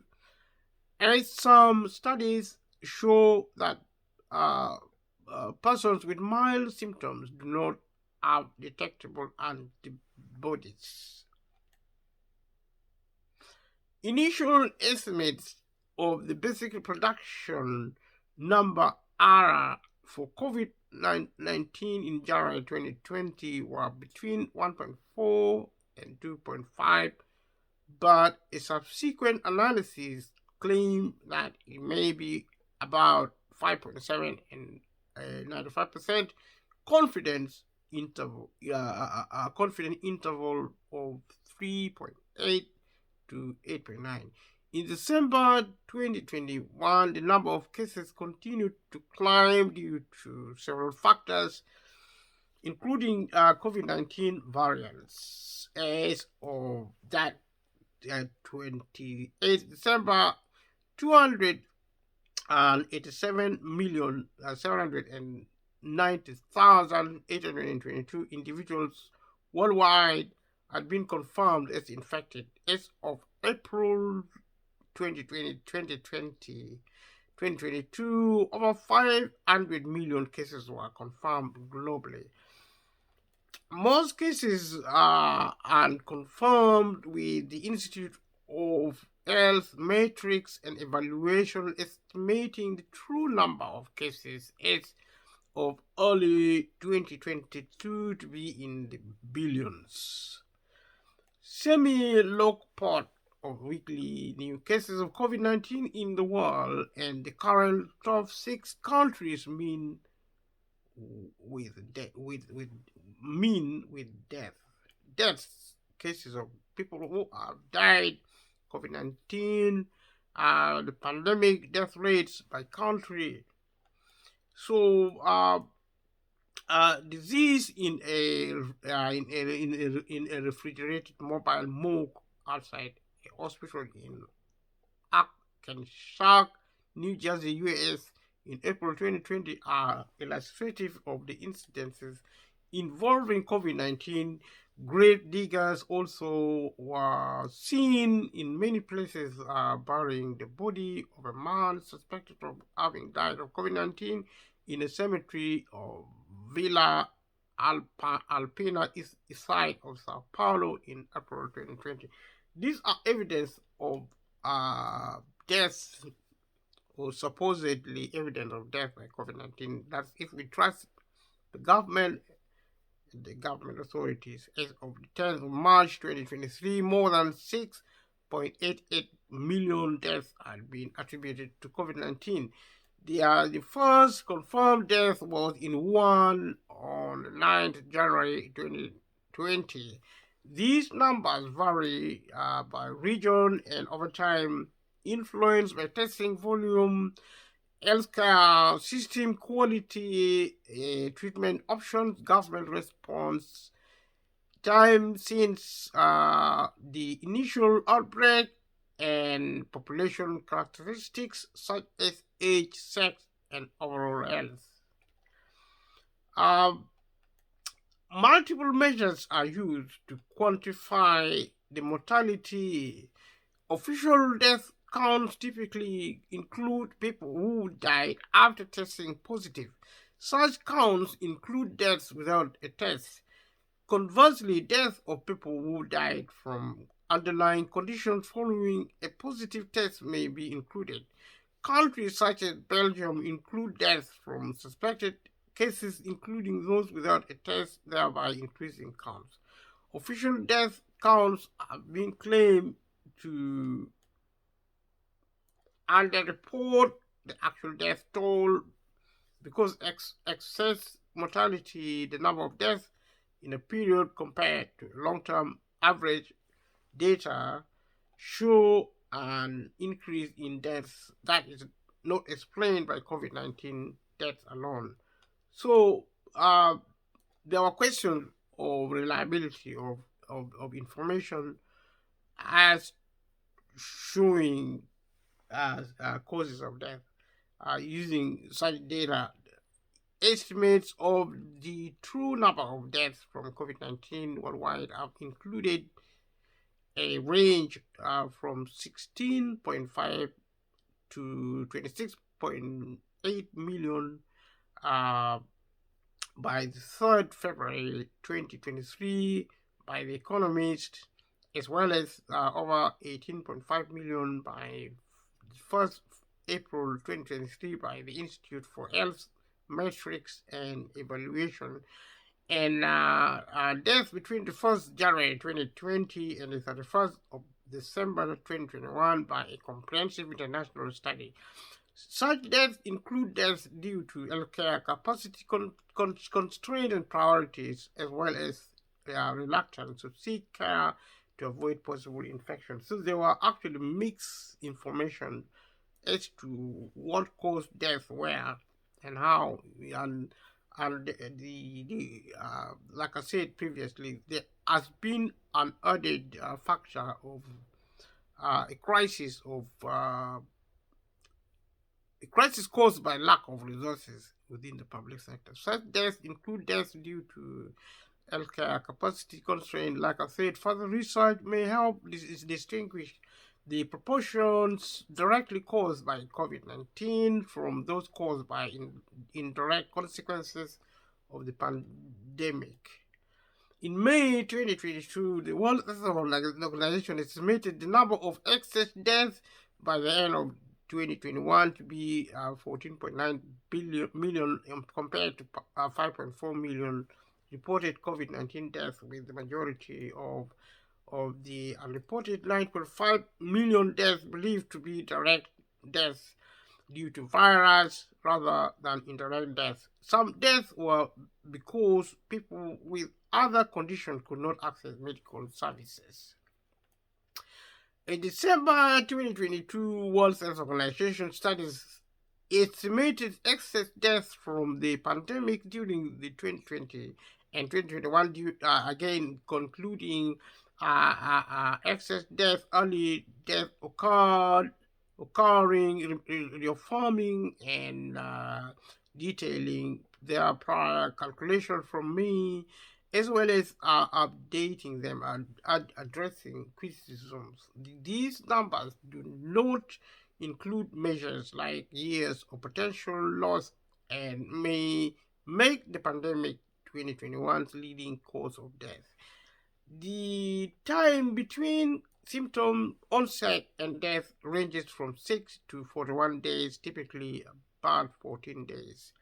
and some studies show that persons with mild symptoms do not have detectable antibodies. Initial estimates of the basic reproduction number R for COVID-19 in January 2020 were between 1.4 2.5, but a subsequent analysis claimed that it may be about 5.7 and 95% confidence confident interval of 3.8 to 8.9. In December 2021, the number of cases continued to climb due to several factors, including COVID-19 variants. As of that 28th December, 287,790,822 individuals worldwide had been confirmed as infected. As of April 2022, over 500 million cases were confirmed globally. Most cases are unconfirmed, with the Institute of Health Metrics and Evaluation estimating the true number of cases as of early 2022 to be in the billions. Semi-low report of weekly new cases of COVID-19 in the world, and the current top 6 countries mean with deaths, cases of people who have died COVID-19, the pandemic death rates by country. So disease in a refrigerated mobile morgue outside a hospital in Arkansas, New Jersey, US in April 2020 are illustrative of the incidences involving COVID-19. Grave diggers also were seen in many places burying the body of a man suspected of having died of COVID-19 in a cemetery of Villa Alpina, east side of Sao Paulo in April 2020. These are evidence of deaths, or supposedly evidence of death by COVID-19. That's if we trust the government authorities. As of the 10th of March 2023, more than 6.88 million deaths had been attributed to COVID-19. The first confirmed death was in Wuhan on the 9th January 2020. These numbers vary by region and over time, influenced by testing volume, healthcare system quality, treatment options, government response time since the initial outbreak, and population characteristics such as age, sex, and overall health. Multiple measures are used to quantify the mortality. Official death counts typically include people who died after testing positive. Such counts include deaths without a test. Conversely, deaths of people who died from underlying conditions following a positive test may be included. Countries such as Belgium include deaths from suspected cases, including those without a test, thereby increasing counts. Official death counts have been claimed to underreport the actual death toll because excess mortality, the number of deaths in a period compared to long-term average data, show an increase in deaths that is not explained by COVID-19 deaths alone. So there were questions of reliability of information as showing as causes of death using such data. Estimates of the true number of deaths from COVID-19 worldwide have included a range from 16.5 to 26.8 million by the 3rd February 2023 by The Economist, as well as over 18.5 million by the 1st April 2023 by the Institute for Health Metrics and Evaluation. and deaths between the 1st January 2020 and the 31st of December 2021 by a comprehensive international study. Such deaths include deaths due to healthcare capacity constraints and priorities, as well as reluctance to seek care to avoid possible infection. So there were actually mixed information as to what caused death where and how, and like I said previously, there has been an added factor of a crisis of a crisis caused by lack of resources within the public sector. Such deaths include deaths due to healthcare capacity constraint. Like I said, further research may help distinguish the proportions directly caused by COVID-19 from those caused by indirect consequences of the pandemic. In May 2022, the World Health Organization estimated the number of excess deaths by the end of 2021 to be 14.9 million compared to 5.4 million reported COVID-19 deaths, with the majority of the unreported 9.5 million deaths believed to be direct deaths due to virus rather than indirect deaths. Some deaths were because people with other conditions could not access medical services. In December 2022, World Health Organization studies estimated excess deaths from the pandemic during the 2020 and 2021, again concluding excess death, early death occurring, reaffirming and detailing their prior calculation from me, as well as updating them and addressing criticisms. These numbers do not include measures like years of potential loss and may make the pandemic 2021's leading cause of death. The time between symptom onset and death ranges from 6 to 41 days, typically about 14 days.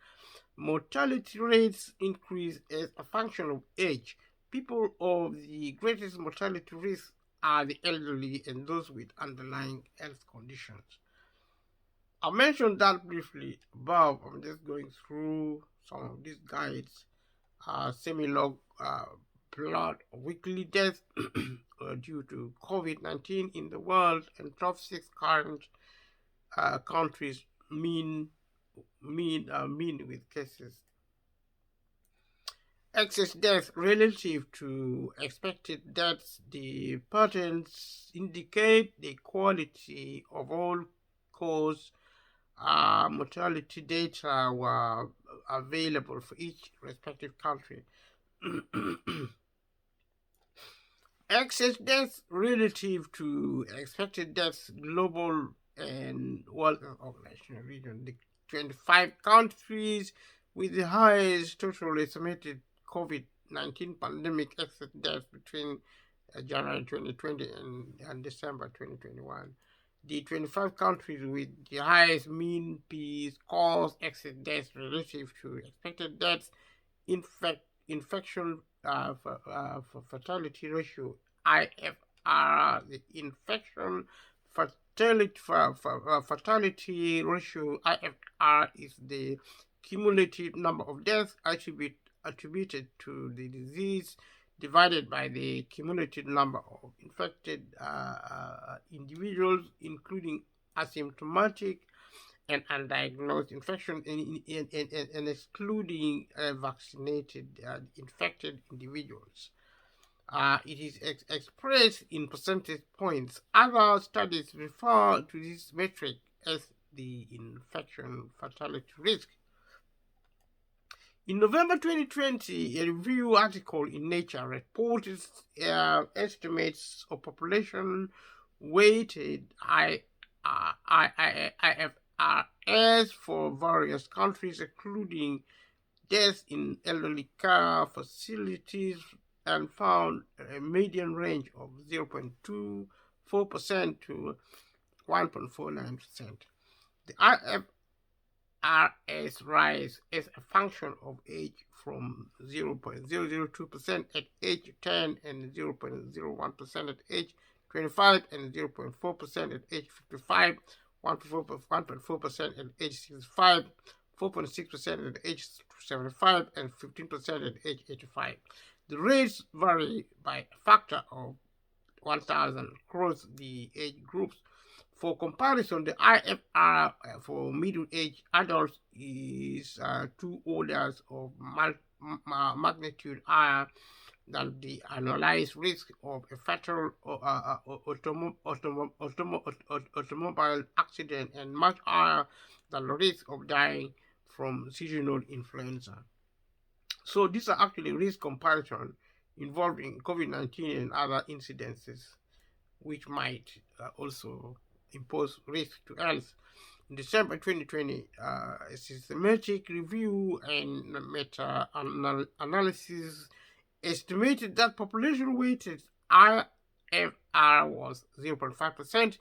Mortality rates increase as a function of age. People of the greatest mortality risk are the elderly and those with underlying health conditions. I mentioned that briefly above. I'm just going through some of these guides. Semi-log plot weekly deaths due to COVID-19 in the world, and top 6 current countries mean with cases. Excess deaths relative to expected deaths. The patterns indicate the quality of all cause mortality data were available for each respective country. Excess deaths relative to expected deaths, global and World Health Organization region. The 25 countries with the highest total estimated COVID-19 pandemic excess deaths between January 2020 and December 2021. The 25 countries with the highest mean P-scores excess deaths relative to expected deaths, infection fatality ratio (IFR). The infection fatality ratio (IFR) is the cumulative number of deaths attributed to the disease divided by the cumulative number of infected individuals, including asymptomatic and undiagnosed infection, and excluding vaccinated infected individuals. It is expressed in percentage points. Other studies refer to this metric as the infection fatality risk. In November 2020, a review article in Nature reported estimates of population weighted IFRS for various countries, including deaths in elderly care facilities, and found a median range of 0.24% to 1.49%. The RS rise as a function of age from 0.002% at age 10 and 0.01% at age 25 and 0.4% at age 55, 1.4% at age 65, 4.6% at age 75, and 15% at age 85. The rates vary by a factor of 1,000 across the age groups. For comparison, the IFR for middle-aged adults is 2 orders of magnitude higher than the annualized risk of a fatal automobile accident and much higher than the risk of dying from seasonal influenza. So these are actually risk comparison involving COVID-19 and other incidences which might also impose risk to health. In December 2020, a systematic review and meta-analysis estimated that population-weighted IFR was 0.5%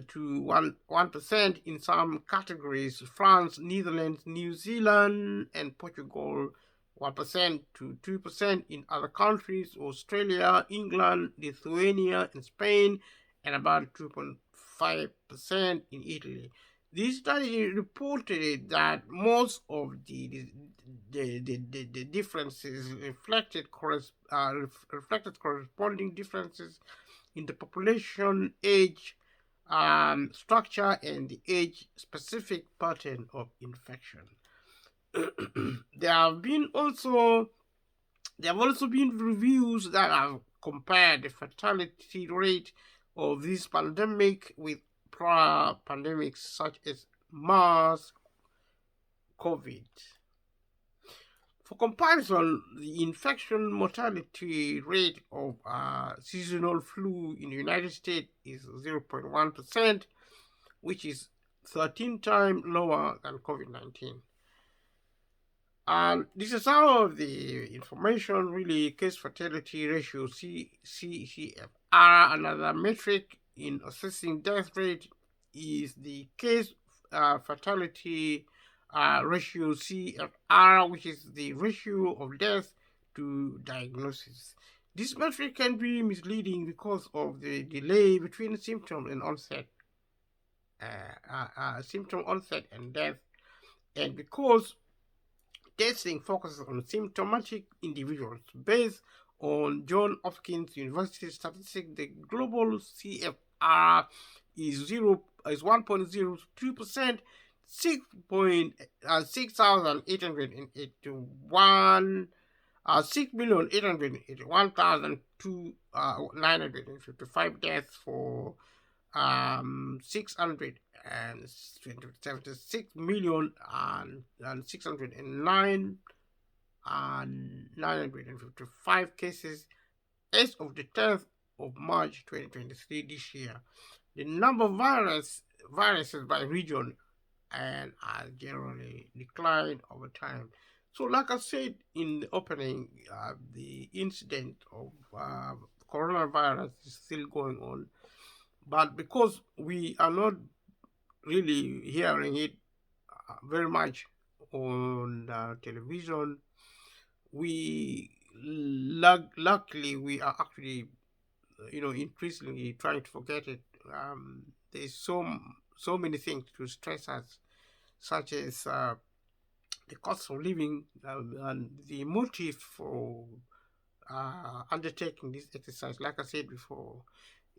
to 1% in some categories: France, Netherlands, New Zealand, and Portugal. 1% to 2% in other countries: Australia, England, Lithuania, and Spain, and about 2.5% in Italy. This study reported that most of the differences reflected corresponding differences in the population age, structure, and the age-specific pattern of infection. There have also been reviews that have compared the fatality rate of this pandemic with prior pandemics such as MERS, COVID. For comparison, the infection mortality rate of seasonal flu in the United States is 0.1%, which is 13 times lower than COVID-19. And this is some of the information, really. Case fatality ratio, CCFR. Another metric in assessing death rate is the case fatality ratio, CFR, which is the ratio of death to diagnosis. This metric can be misleading because of the delay between symptom onset and death, and because testing focuses on symptomatic individuals. Based on Johns Hopkins University statistics, the global CFR is 1.02%, 6,881,955 deaths for 676 million and 609 and 955 cases as of the 10th of March 2023 this year. The number of viruses by region and has generally declined over time. So like I said in the opening, the incident of coronavirus is still going on, but because we are not really hearing it very much on television, luckily we are actually increasingly trying to forget it. There's so many things to stress us, such as the cost of living, and the motive for undertaking this exercise, like I said before,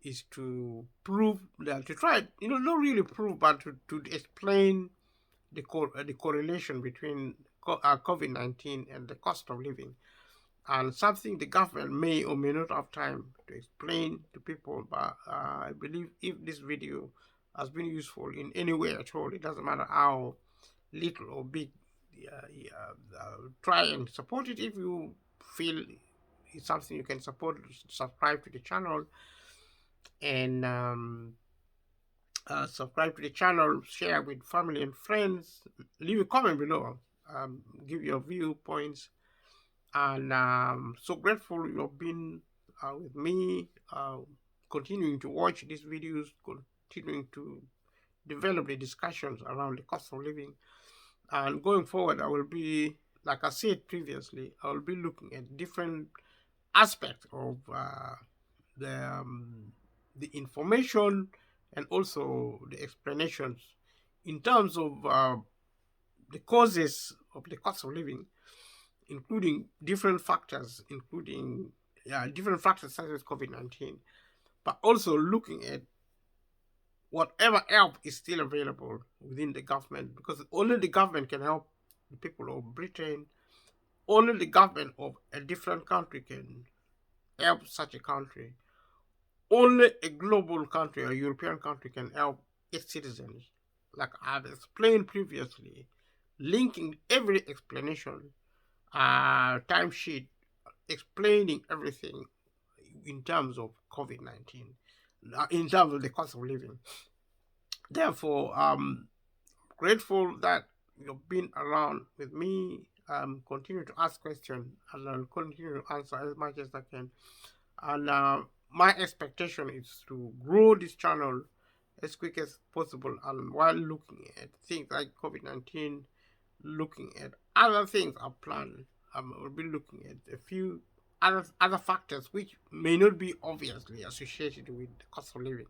is to prove that, to try, not really prove, but to explain the correlation between COVID-19 and the cost of living, and something the government may or may not have time to explain to people. But I believe if this video has been useful in any way at all, it doesn't matter how little or big, try and support it. If you feel it's something you can support, subscribe to the channel, and share with family and friends. Leave a comment below, give your viewpoints, and so grateful you have been with me, continuing to watch these videos, continuing to develop the discussions around the cost of living. And going forward, I will be, like I said previously, I will be looking at different aspects of the um, the information and also the explanations in terms of the causes of the cost of living, including different factors, including different factors such as COVID-19, but also looking at whatever help is still available within the government, because only the government can help the people of Britain. Only the government of a different country can help such a country. Only a global country or European country can help its citizens. Like I've explained previously, linking every explanation, timesheet, explaining everything in terms of COVID-19, in terms of the cost of living. Therefore, grateful that you've been around with me. Continue to ask questions and I'll continue to answer as much as I can. And my expectation is to grow this channel as quick as possible. And while looking at things like COVID-19, looking at other things I plan, I'll be looking at a few other factors which may not be obviously associated with the cost of living.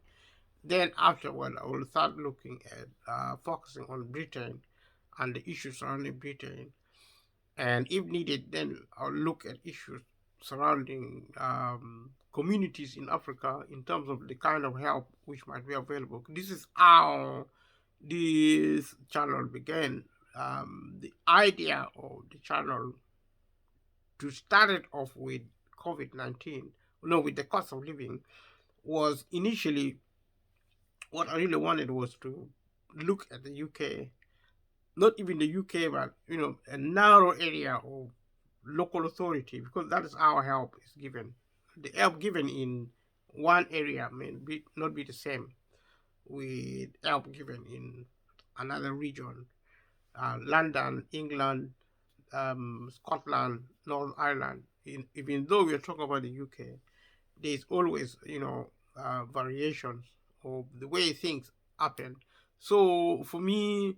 Then afterward, I will start looking at focusing on Britain and the issues surrounding Britain. And if needed, then I'll look at issues surrounding communities in Africa in terms of the kind of help which might be available. This is how this channel began. The idea of the channel to start it off with COVID-19, no, with the cost of living, was initially what I really wanted was to look at the UK, not even the UK, but a narrow area of local authority, because that is how help is given. The help given in one area may not be the same with help given in another region. London, England, Scotland, Northern Ireland. Even though we are talking about the UK, there's always variations of the way things happen. So for me,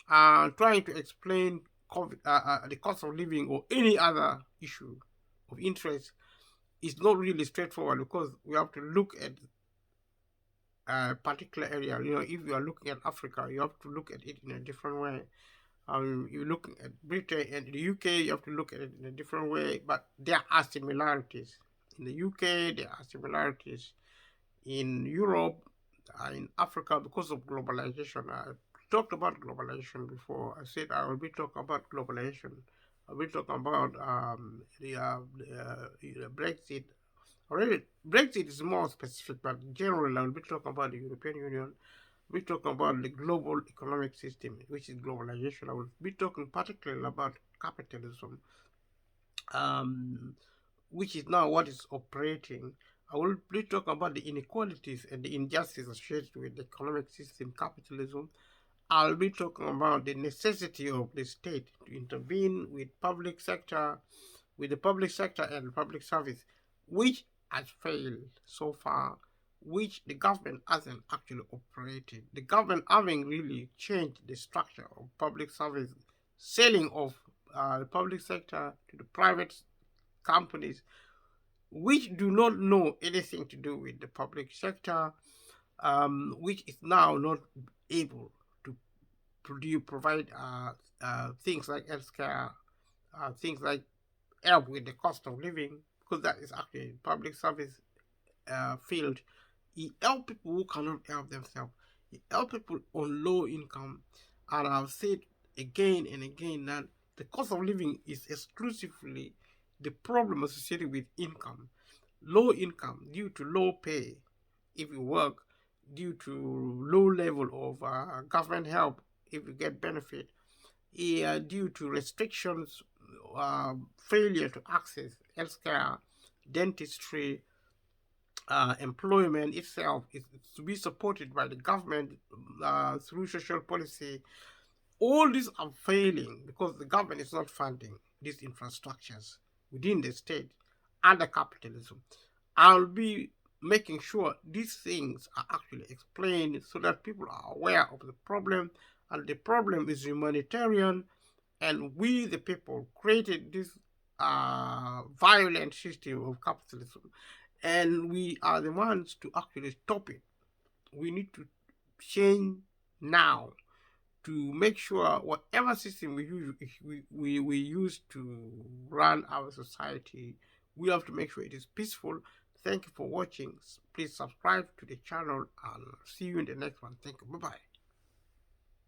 trying to explain the cost of living or any other issue of interest is not really straightforward, because we have to look at a particular area. If you are looking at Africa, you have to look at it in a different way. You're looking at Britain and the UK, you have to look at it in a different way, but there are similarities. In the UK, there are similarities. In Europe, in Africa, because of globalization. I talked about globalization before. I said I will be talking about globalization. I'll be talking about the Brexit. Already, Brexit is more specific, but generally, I will be talking about the European Union. We talk about the global economic system, which is globalization. I will be talking particularly about capitalism, um, which is now what is operating. I will be talking about the inequalities and the injustice associated with the economic system, capitalism. I'll be talking about the necessity of the state to intervene with the public sector and public service, which has failed so far, which the government hasn't actually operated. The government having really changed the structure of public service, selling off the public sector to the private companies, which do not know anything to do with the public sector, which is now not able to provide things like healthcare, things like help with the cost of living, because that is actually public service field. It helps people who cannot help themselves. It helps people on low income. And I've said again and again that the cost of living is exclusively the problem associated with income. Low income due to low pay if you work, due to low level of government help if you get benefit, due to restrictions, failure to access healthcare, dentistry, employment itself is to be supported by the government through social policy. All these are failing because the government is not funding these infrastructures within the state under capitalism. I'll be making sure these things are actually explained so that people are aware of the problem, and the problem is humanitarian, and we the people created this violent system of capitalism, and we are the ones to actually stop it. We need to change now to make sure whatever system we use to run our society, we have to make sure it is peaceful. Thank you for watching. Please subscribe to the channel and see you in the next one. Thank you. Bye bye.